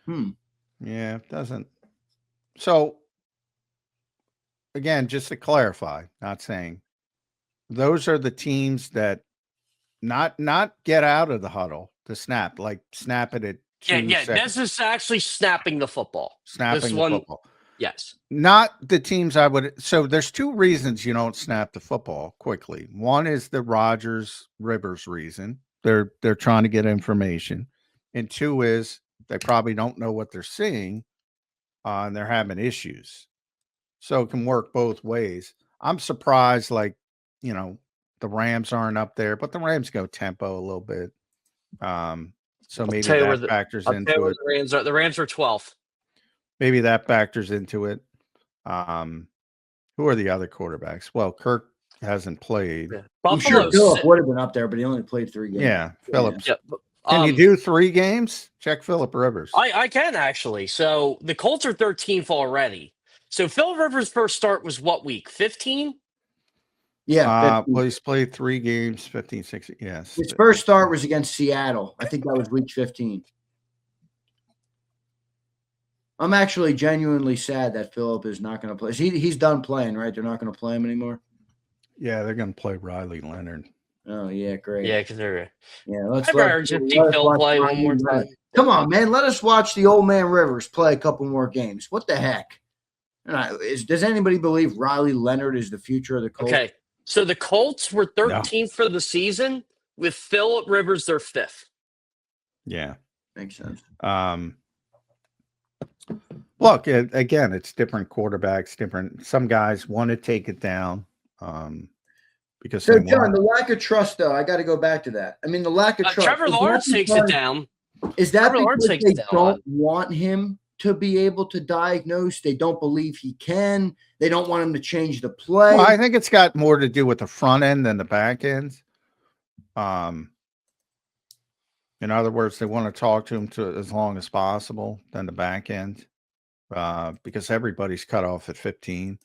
Yeah, it doesn't. So, again, just to clarify, not saying those are the teams that not get out of the huddle to snap, like snap it at Yeah, 2 yeah. seconds, This is actually snapping the football. This snapping the one, football. yes. Not the teams I would. So there's 2 reasons you don't snap the football quickly. One is the Rogers Rivers reason. They're trying to get information, and 2 is they probably don't know what they're seeing, and they're having issues. So it can work both ways. I'm surprised, like, the Rams aren't up there, but the Rams go tempo a little bit. So maybe Tell you where that factors I'll tell you into where it. the Rams are. The Rams are 12th. Maybe that factors into it. Who are the other quarterbacks? Well, Kirk hasn't played. Yeah. I'm sure Phillip would have been up there, but he only played 3 games. Yeah, Phillips. Yeah. Can you do 3 games? Check Phillip Rivers. I can actually. So the Colts are 13th already. So Phil Rivers' first start was what week? 15? Yeah. Well, he's played 3 games, 15, 16. Yes. His first start was against Seattle. I think that was week 15. I'm actually genuinely sad that Phillip is not going to play. He's done playing, right? They're not going to play him anymore. Yeah, they're going to play Riley Leonard. Oh yeah, great. Yeah, because they're. Yeah, let's just see Phil play one more time. Come on, man. Let us watch the old man Rivers play a couple more games. What the heck? Does anybody believe Riley Leonard is the future of the Colts? Okay, so the Colts were 13th for the season with Phillip Rivers their 5th. Yeah, makes sense. Look, again, it's different quarterbacks. Different. Some guys want to take it down. Because so, John, the lack of trust, though, I got to go back to that. I mean, the lack of trust. Trevor Lawrence takes it down. Is that because they don't want him to be able to diagnose? They don't believe he can. They don't want him to change the play. Well, I think it's got more to do with the front end than the back end. In other words, they want to talk to him as long as possible than the back end, because everybody's cut off at 15.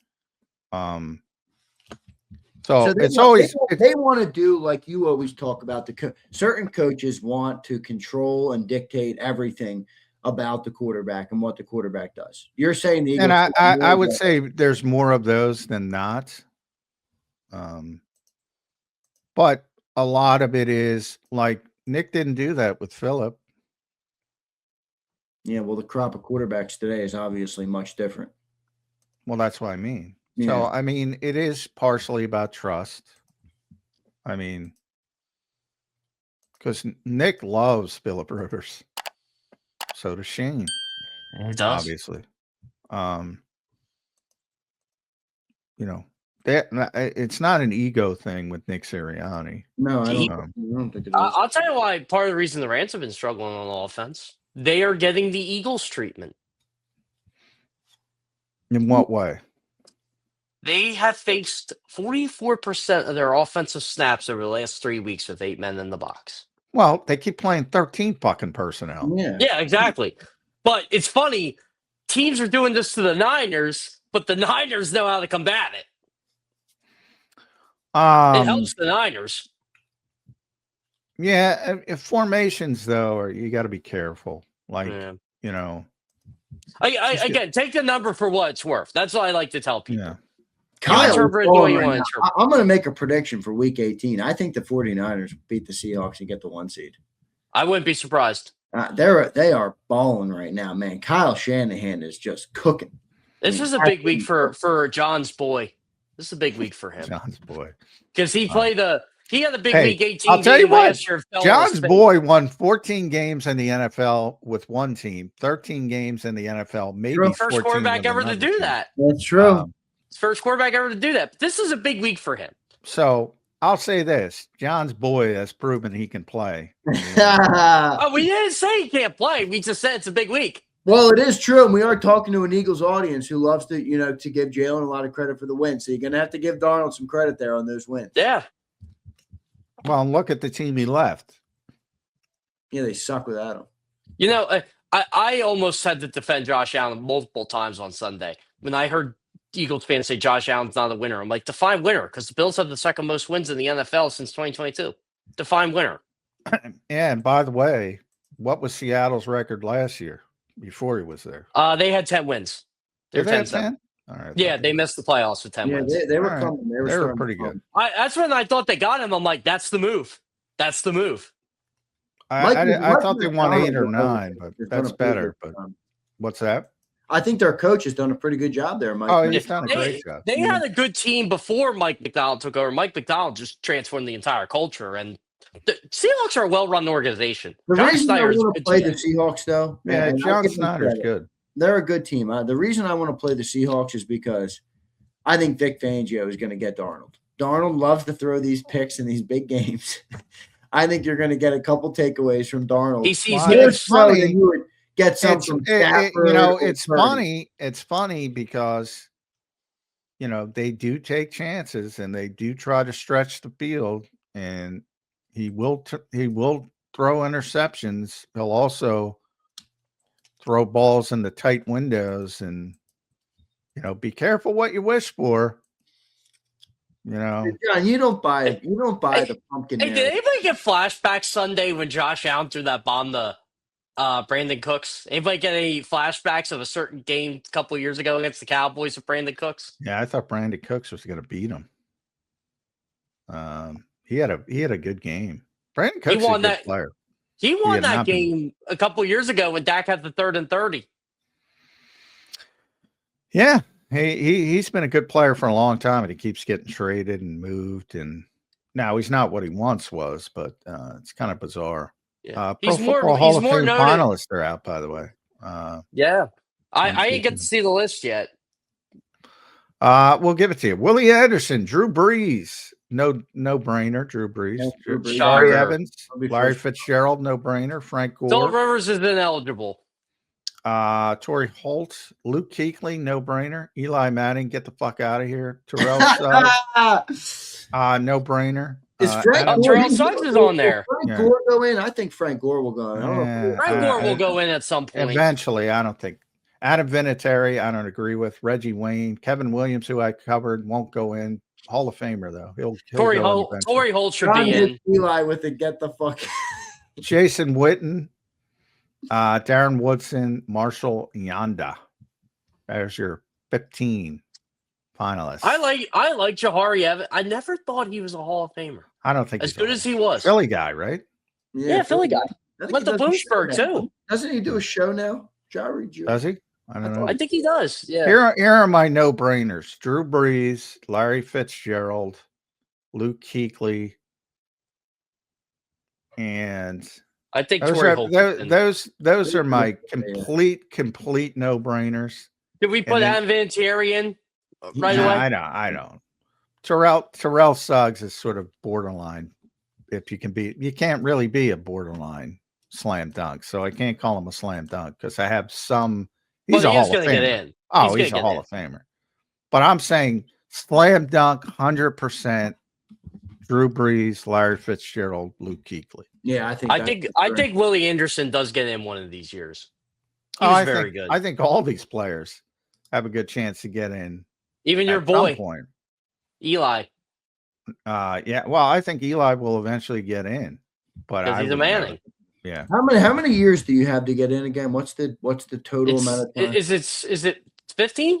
So it's always they want to do like you always talk about. Certain coaches want to control and dictate everything about the quarterback and what the quarterback does. You're saying the Eagles, and I would say there's more of those than not. But a lot of it is like Nick didn't do that with Phillip. Yeah, well, the crop of quarterbacks today is obviously much different. Well, that's what I mean. Yeah. So, I mean, it is partially about trust. I mean, because Nick loves Phillip Rivers. So does Shane. He does. Obviously. It's not an ego thing with Nick Sirianni. No, I don't think it is. I'll tell you why part of the reason the Rams have been struggling on offense. They are getting the Eagles treatment. In what way? They have faced 44% of their offensive snaps over the last 3 weeks with 8 men in the box. Well, they keep playing 13 fucking personnel. Yeah, exactly. But it's funny. Teams are doing this to the Niners, but the Niners know how to combat it. It helps the Niners. Yeah, if formations, though, you got to be careful. Like, again, take the number for what it's worth. That's what I like to tell people. Yeah. I'm going to make a prediction for Week 18. I think the 49ers beat the Seahawks and get the 1 seed. I wouldn't be surprised. They are balling right now, man. Kyle Shanahan is just cooking. This is a big week for John's boy. This is a big week for him. John's boy. Because he played he had a big Week 18 I'll tell you what, last year. John's boy won 14 games in the NFL with one team, 13 games in the NFL, maybe first quarterback ever to do that. That's true. First quarterback ever to do that. But this is a big week for him. So I'll say this. John's boy has proven he can play. We didn't say he can't play. We just said it's a big week. Well, it is true. And we are talking to an Eagles audience who loves to, to give Jalen a lot of credit for the win. So you're going to have to give Darnold some credit there on those wins. Yeah. Well, look at the team he left. Yeah, they suck without him. I almost had to defend Josh Allen multiple times on Sunday. When I heard Eagles fans say Josh Allen's not a winner, I'm like, define winner, because the Bills have the second most wins in the NFL since 2022. Define winner. And by the way, what was Seattle's record last year? before he was there? They had 10 wins. They're Did they have 10-7. 10? All right. Yeah, they missed the playoffs with 10 Yeah, wins. they were All right. coming. They were, They were starting pretty to come. good. That's when I thought they got him. I'm like, that's the move. That's the move. I thought they won 8 or McDonald 9, but has that's done a pretty better. good But job. what's that? I think their coach has done a pretty good job there, Mike. Oh, Mc- he's done a great job. They had a good team before Mike McDonald took over. Mike McDonald just transformed the entire culture, and the Seahawks are a well-run organization. The John reason I Snyder's want good to play GM. the Seahawks, though, Yeah, and I'll John give them Snyder's credit, good. they're a good team. The reason I want to play the Seahawks is because I think Vic Fangio is going to get Darnold. Darnold loves to throw these picks in these big games. I think you're going to get a couple takeaways from Darnold. He sees Well, More good. so than you would get some from Stafford. or It's Purdy. funny. It's funny because they do take chances and they do try to stretch the field, and he will throw interceptions. He'll also throw balls in the tight windows, and be careful what you wish for. John, you don't buy the pumpkin. Hey, did narrative. anybody get flashbacks Sunday when Josh Allen threw that bomb to Brandon Cooks? Anybody get any flashbacks of a certain game a couple of years ago against the Cowboys with Brandon Cooks? Yeah, I thought Brandon Cooks was going to beat him. He had a good game. Brandon Cooks is a good player. He won had that not been- game a couple of years ago when Dak had the 3rd and 30. Yeah, he's been a good player for a long time, and he keeps getting traded and moved. And now he's not what he once was, but it's kind of bizarre. Yeah. Pro Football Hall of Fame finalists are out, by the way. Yeah, I didn't get to see the list yet. We'll give it to you. Willie Anderson, Drew Brees, no brainer. Drew Brees, Yeah, Drew Brees. Larry Shocker. Evans, Larry Fitzgerald, no brainer. Frank Gore, Philip Rivers is ineligible. Torrey Holt, Luke Kuechly, no brainer. Eli Manning, get the fuck out of here. Terrell Suggs, no brainer. Is Frank Gore, Terrell Suggs is on there. Frank Gore go in? I think Frank Gore will go in. I don't know. Frank Gore will go in at some point. Eventually, I don't think. Adam Vinatieri, I don't agree with. Reggie Wayne, Kevin Williams, who I covered, won't go in. Hall of Famer though. He'll Torrey go Holt. eventually. Torrey Holt should John be hit in. Eli with the get the fuck. Jason Witten, Darren Woodson, Marshall Yanda. There's your 15 finalists. I like Jahari Evans. I never thought he was a Hall of Famer. I don't think As he's good as he was. Philly guy, right? Yeah, Philly guy. I think Went he to does a show Bloomsburg now. too. Doesn't he do a show now? Jari Joe. Does he? I don't know. I think he does. Yeah. Here are my no-brainers: Drew Brees, Larry Fitzgerald, Luke Kuechly, and I think those Torrey are Holt. those are my complete no-brainers. Did we put Adam Vinatieri in right No, away? I don't. Terrell Suggs is sort of borderline. If you can't really be a borderline slam dunk. So I can't call him a slam dunk because I have some. He's a Hall of going to Famer. get in. Oh, he's a Hall of Famer. But I'm saying slam dunk 100%. Drew Brees, Larry Fitzgerald, Luke Kuechly. Yeah, I think Willie Anderson does get in one of these years. He was very good. I think all these players have a good chance to get in. Even your at boy, some point. Eli. Yeah. Well, I think Eli will eventually get in, but Because he's a Manning. Yeah. How many years do you have to get in again? What's the total amount of time? Is it 15?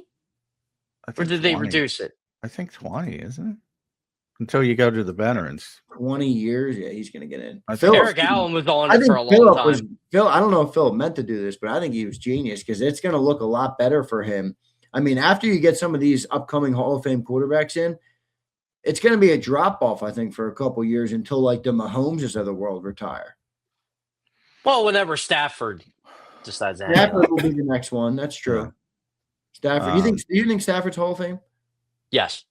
Or did they reduce it? I think 20, isn't it? Until you go to the veterans. 20 years? Yeah, he's going to get in. Eric Allen was on it for a long time. I don't know if Philip meant to do this, but I think he was genius because it's going to look a lot better for him. I mean, after you get some of these upcoming Hall of Fame quarterbacks in, it's going to be a drop-off, I think, for a couple years until, like, the Mahomeses of the world retire. Well, whenever Stafford decides that. Stafford will be the next one. That's true. Yeah. Stafford. You think Stafford's Hall of Fame? Yes.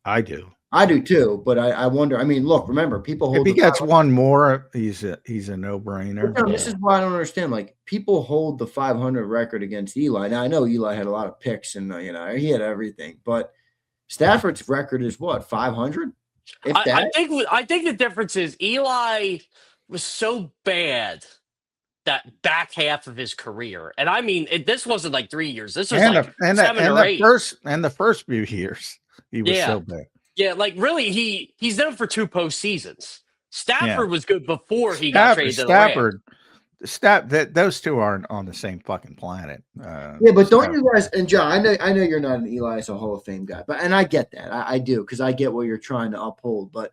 I do. I do too, but I wonder. I mean, look, remember, people hold. If he gets one more, he's a no-brainer. No, this is why I don't understand. Like, people hold the 500 record against Eli. Now I know Eli had a lot of picks, and he had everything, but Stafford's record is what, 500? I think the difference is Eli was so bad that back half of his career, and I mean, this wasn't like 3 years. This was seven or eight. The first few years, he was so bad. Yeah, like really, he's known for 2 postseasons. Stafford was good before he got traded to the Rams. those two aren't on the same fucking planet. Yeah, but don't you guys? And John, I know you're not an Elias a Hall of Fame guy, but and I get that. I do because I get what you're trying to uphold. But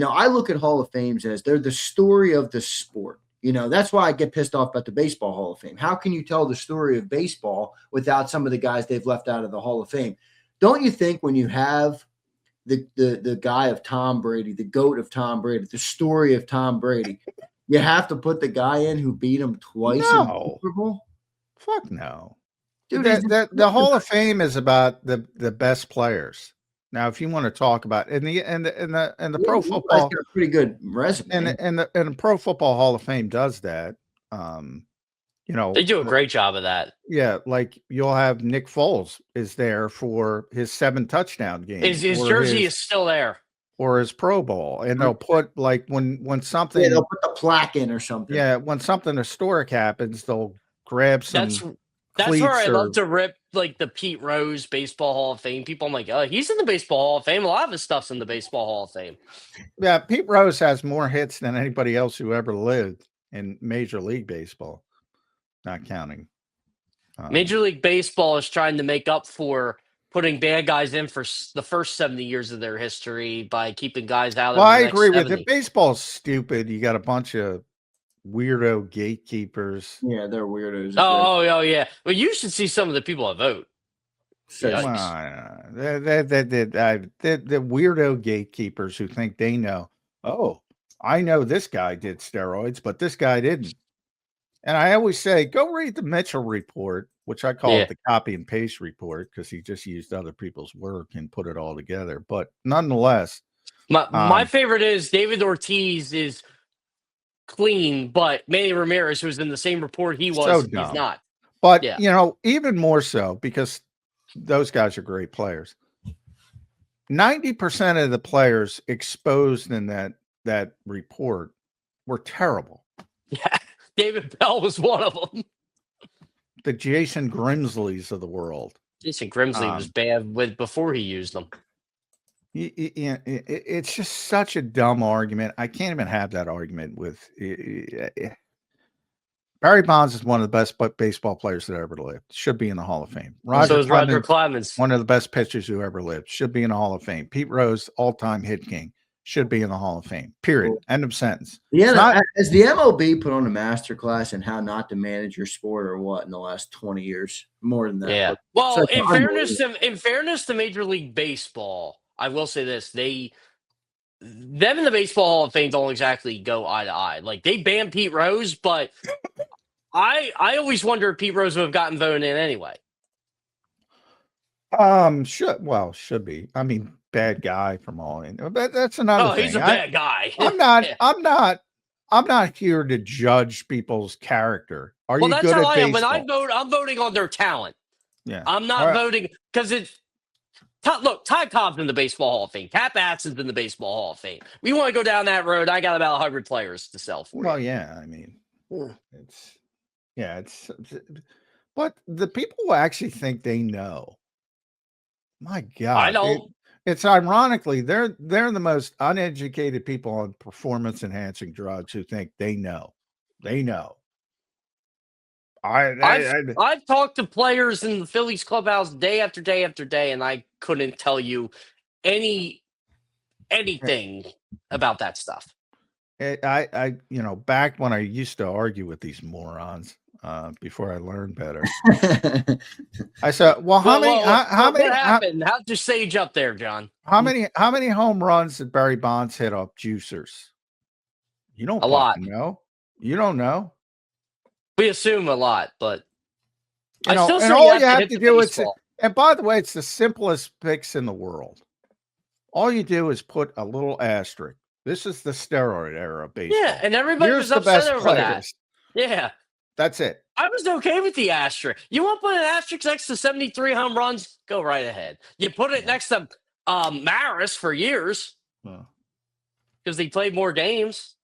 I look at Hall of Fames as they're the story of the sport. That's why I get pissed off about the Baseball Hall of Fame. How can you tell the story of baseball without some of the guys they've left out of the Hall of Fame? Don't you think when you have the guy of Tom Brady, the GOAT of Tom Brady, the story of Tom Brady, you have to put the guy in who beat him twice in the Super Bowl? Fuck no. Dude, the Hall of Fame is about the best players. Now, if you want to talk about the Pro Football, got a pretty good resume, and the Pro Football Hall of Fame does that. They do a great job of that. Yeah, like you'll have Nick Foles is there for his 7 touchdown game. His jersey is still there. Or his Pro Bowl, and they'll put like when something they'll put the plaque in or something. Yeah, when something historic happens, they'll grab some. That's where I love to rip like the Pete Rose Baseball Hall of Fame people. I'm like, he's in the Baseball Hall of Fame. A lot of his stuff's in the Baseball Hall of Fame. Yeah, Pete Rose has more hits than anybody else who ever lived in Major League Baseball, not counting. Major League Baseball is trying to make up for putting bad guys in for the first 70 years of their history by keeping guys out. Well, I agree with it. Baseball's stupid. You got a bunch of weirdo gatekeepers. Yeah, they're weirdos. Oh, yeah. Well, you should see some of the people that vote. The weirdo gatekeepers who think they know. Oh, I know this guy did steroids, but this guy didn't. And I always say, go read the Mitchell report, which I call it the copy and paste report because he just used other people's work and put it all together. But nonetheless, my favorite is David Ortiz is clean, but Manny Ramirez, who's in the same report he's not. But even more so because those guys are great players. 90% of the players exposed in that report were terrible. Yeah. David Bell was one of them. The Jason Grimsleys of the world. Jason Grimsley was bad before he used them. It's just such a dumb argument. I can't even have that argument with Barry Bonds is one of the best baseball players that ever lived. Should be in the Hall of Fame. Roger Clemens, one of the best pitchers who ever lived. Should be in the Hall of Fame. Pete Rose, all-time hit king. Should be in the Hall of Fame. Period. End of sentence. Yeah, has the MLB put on a masterclass in how not to manage your sport or what in the last 20 years? More than that. Yeah. Well, in fairness to Major League Baseball, I will say this: them and the Baseball Hall of Fame don't exactly go eye to eye. Like they banned Pete Rose, but I always wonder if Pete Rose would have gotten voted in anyway. Should be. I mean, bad guy from all in. But that's another thing. He's a bad guy. I'm not here to judge people's character. That's good how at I am. baseball? When I vote, I'm voting on their talent. Yeah. I'm not voting because it's look, Ty Cobb's in the Baseball Hall of Fame. Cap Atson's in the Baseball Hall of Fame. We want to go down that road. I got about 100 players to sell for. Well, yeah, I mean, but the people who actually think they know. My God, I don't. It's ironically they're the most uneducated people on performance enhancing drugs who think they know. They know. I've talked to players in the Phillies clubhouse day after day after day, and I couldn't tell you anything about that stuff. I back when I used to argue with these morons. Before I learned better, I said, "Well, how many? What happened? How'd you sage up there, John? How many home runs did Barry Bonds hit off juicers? You don't a lot. know. You don't know. We assume a lot, but I still say all you have to do is. And by the way, it's the simplest fix in the world. All you do is put a little asterisk. This is the steroid era of baseball. Yeah, and everybody was upset over that. Yeah. That's it. I was okay with the asterisk. You want to put an asterisk next to 73 home runs? Go right ahead. You put it next to Maris for years because they played more games.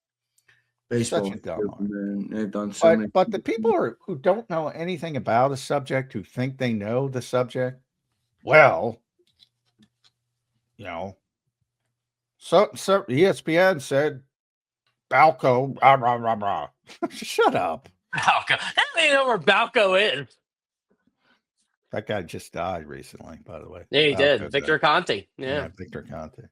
Baseball. Such a dumb they've done so many. But the people who don't know anything about a subject, who think they know the subject, well, so ESPN said Balco. Rah, rah, rah, rah. Shut up. Balco. I don't even know where Balco is. That guy just died recently, by the way. Yeah, he did. Balco's Victor Conte. Yeah. Victor Conte.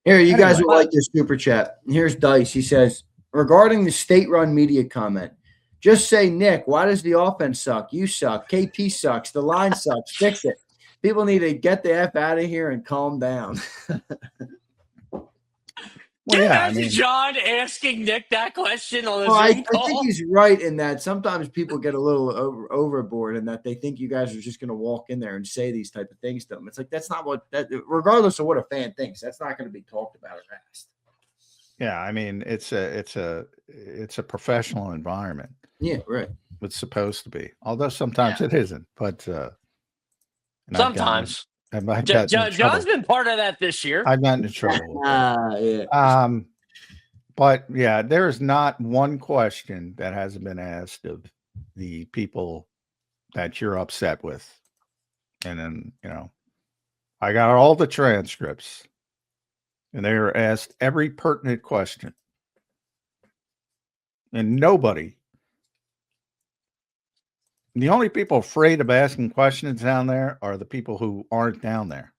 Here, you guys Anyway. will like this super chat. Here's Dice. He says, regarding the state-run media comment, just say, Nick, why does the offense suck? You suck. KP sucks. The line sucks. Fix it. People need to get the F out of here and calm down. Can you imagine John asking Nick that question on a Zoom call? I think he's right in that sometimes people get a little overboard and that they think you guys are just going to walk in there and say these type of things to them. It's like, that's not what that, regardless of what a fan thinks, that's not going to be talked about or asked. Yeah, I mean, it's a professional environment. Yeah, right. It's supposed to be, although sometimes it isn't. But sometimes John's been part of that this year. I've gotten in trouble with that. But yeah, there is not one question that hasn't been asked of the people that you're upset with, and then I got all the transcripts, and they were asked every pertinent question, and nobody. The only people afraid of asking questions down there are the people who aren't down there.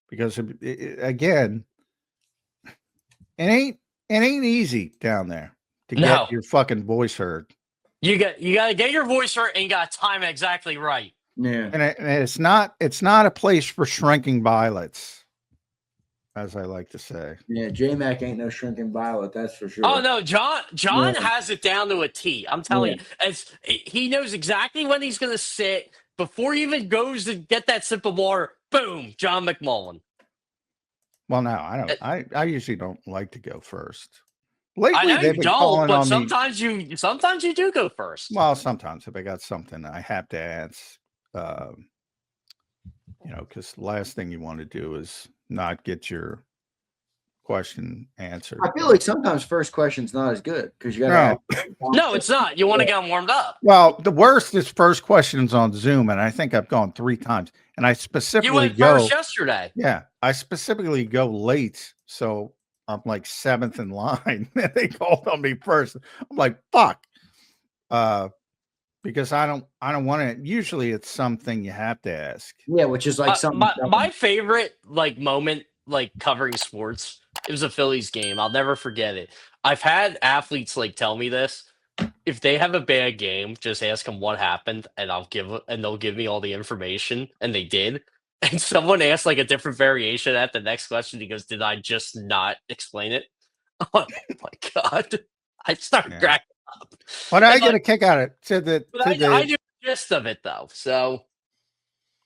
Because again, it ain't easy down there to get your fucking voice heard. You got to get your voice heard and you got to time it exactly right. Yeah. And it's not a place for shrinking violets, as I like to say. Yeah, J-Mac ain't no shrinking violet, that's for sure. Oh no, John has it down to a T. I'm telling you, he knows exactly when he's going to sit before he even goes to get that sip of water. Boom, John McMullen. Well, no, I don't. I usually don't like to go first. Lately, I know they've you been don't, but on sometimes you do go first. Well, sometimes if I got something I have to ask, because the last thing you want to do is not get your question answered. I feel like sometimes first question's not as good because you got to. No, it's not. You want to get them warmed up. Well, the worst is first questions on Zoom, and I think I've gone 3 times. And I specifically you went first yesterday. Yeah, I specifically go late, so I'm like 7th in line. They called on me first. I'm like, fuck, because I don't want to. Usually, it's something you have to ask. Yeah, which is like something. My favorite moment, covering sports. It was a Phillies game. I'll never forget it. I've had athletes tell me this. If they have a bad game, just ask them what happened, and they'll give me all the information. And they did. And someone asked a different variation at the next question. He goes, "Did I just not explain it?" Oh my god! I started cracking up. But I get a kick out of it. I knew the gist of it though. So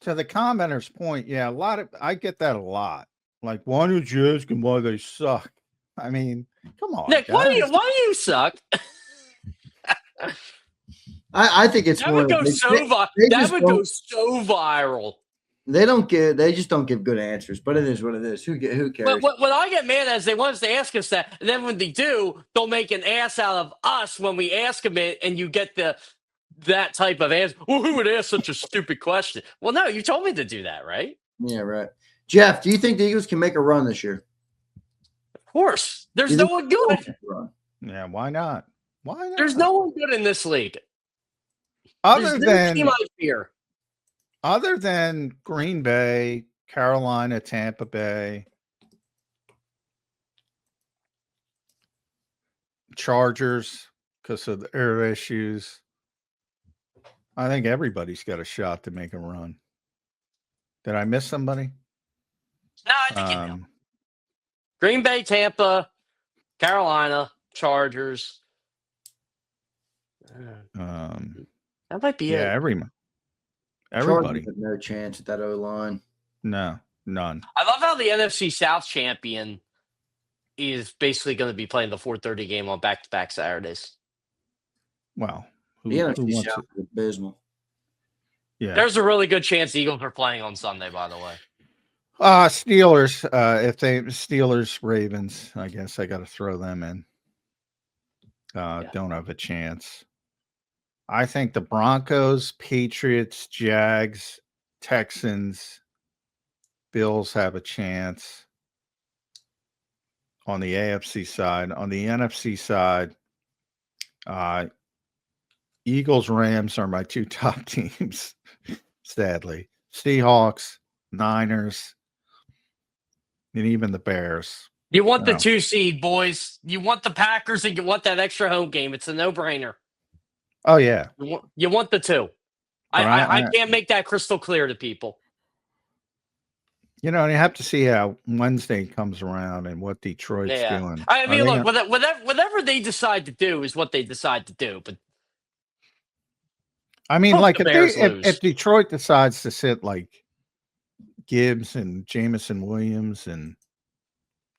to the commenter's point, yeah, I get that a lot. Like, why don't you ask them why they suck? I mean, come on, Nick. guys. Why do you suck? I think it's that would go so viral. They just don't give good answers, but it is what it is. Who cares? But what I get mad at is they want us to ask us that, and then when they do, they'll make an ass out of us when we ask them it, and you get that type of answer. Well, who would ask such a stupid question? Well, no, you told me to do that, right? Yeah, right. Jeff, do you think the Eagles can make a run this year? Of course. There's no one good. Yeah, why not? Why not? There's no one good in this league. Other than Green Bay, Carolina, Tampa Bay, Chargers, because of the air issues, I think everybody's got a shot to make a run. Did I miss somebody? No, I think you know. Green Bay, Tampa, Carolina, Chargers. That might be it. Yeah, everybody. Chargers have no chance at that O-line. No, none. I love how the NFC South champion is basically going to be playing the 4:30 game on back-to-back Saturdays. Well, the NFC South is abysmal. Yeah, there's a really good chance the Eagles are playing on Sunday. By the way, Steelers. Steelers, Ravens. I guess I got to throw them in. Don't have a chance. I think the Broncos, Patriots, Jags, Texans, Bills have a chance. on the AFC side. On the NFC side, Eagles, Rams are my two top teams, sadly. Seahawks, Niners, and even the Bears. You want the 2 seed, boys. You want the Packers, and you want that extra home game. It's a no-brainer. Oh, yeah. You want the 2. I can't make that crystal clear to people. You know, you have to see how Wednesday comes around and what Detroit's doing. I mean, look, whatever they decide to do is what they decide to do. But I mean, like if Detroit decides to sit like Gibbs and Jamison Williams and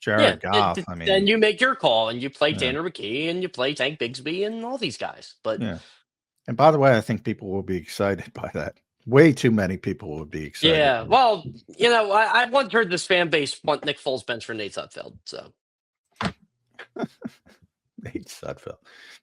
Jared Goff, I mean, then you make your call and you play Tanner McKee and you play Tank Bigsby and all these guys. But and by the way, I think people will be excited by that. Way too many people would be excited. Yeah, well, you know, I once heard this fan base want Nick Foles bench for Nate Sudfeld. So Nate Sudfeld,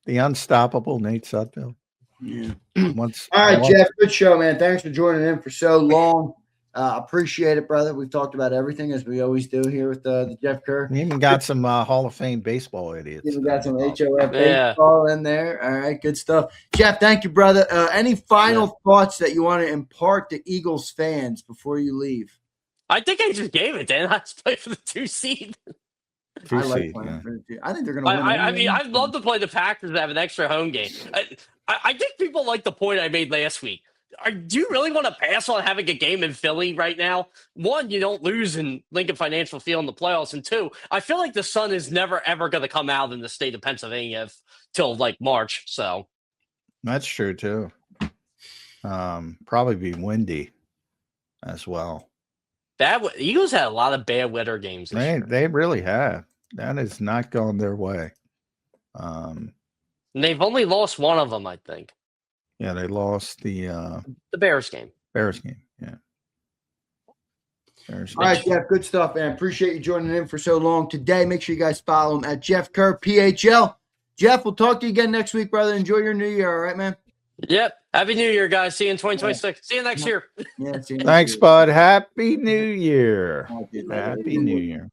the unstoppable Nate Sudfeld. Yeah. All right, Jeff. Good show, man. Thanks for joining in for so long. Appreciate it, brother. We've talked about everything as we always do here with the Jeff Kerr. We even got some Hall of Fame baseball idiots. Even got some HOF baseball in there. All right, good stuff. Jeff, thank you, brother. Any final thoughts that you want to impart to Eagles fans before you leave? I think I just gave it, Dan. I just play for the 2 seed. I like playing for the 2. I think they're going to win. I mean, I'd love to play the Packers that have an extra home game. I think people like the point I made last week. Do you really want to pass on having a game in Philly right now? 1, you don't lose in Lincoln Financial Field in the playoffs. And 2, I feel like the sun is never, ever going to come out in the state of Pennsylvania till like March. So that's true, too. Probably be windy as well. Eagles had a lot of bad weather games this year. They really have. That is not going their way. And they've only lost one of them, I think. Yeah, they lost the Bears game. Yeah. All right, Jeff, good stuff, man. Appreciate you joining in for so long today. Make sure you guys follow him at Jeff Kerr, PHL. Jeff, we'll talk to you again next week, brother. Enjoy your new year, all right, man? Yep. Happy New Year, guys. See you in 2026. See you next year. Yeah, see you Thanks, bud. Happy New Year. Happy New Year.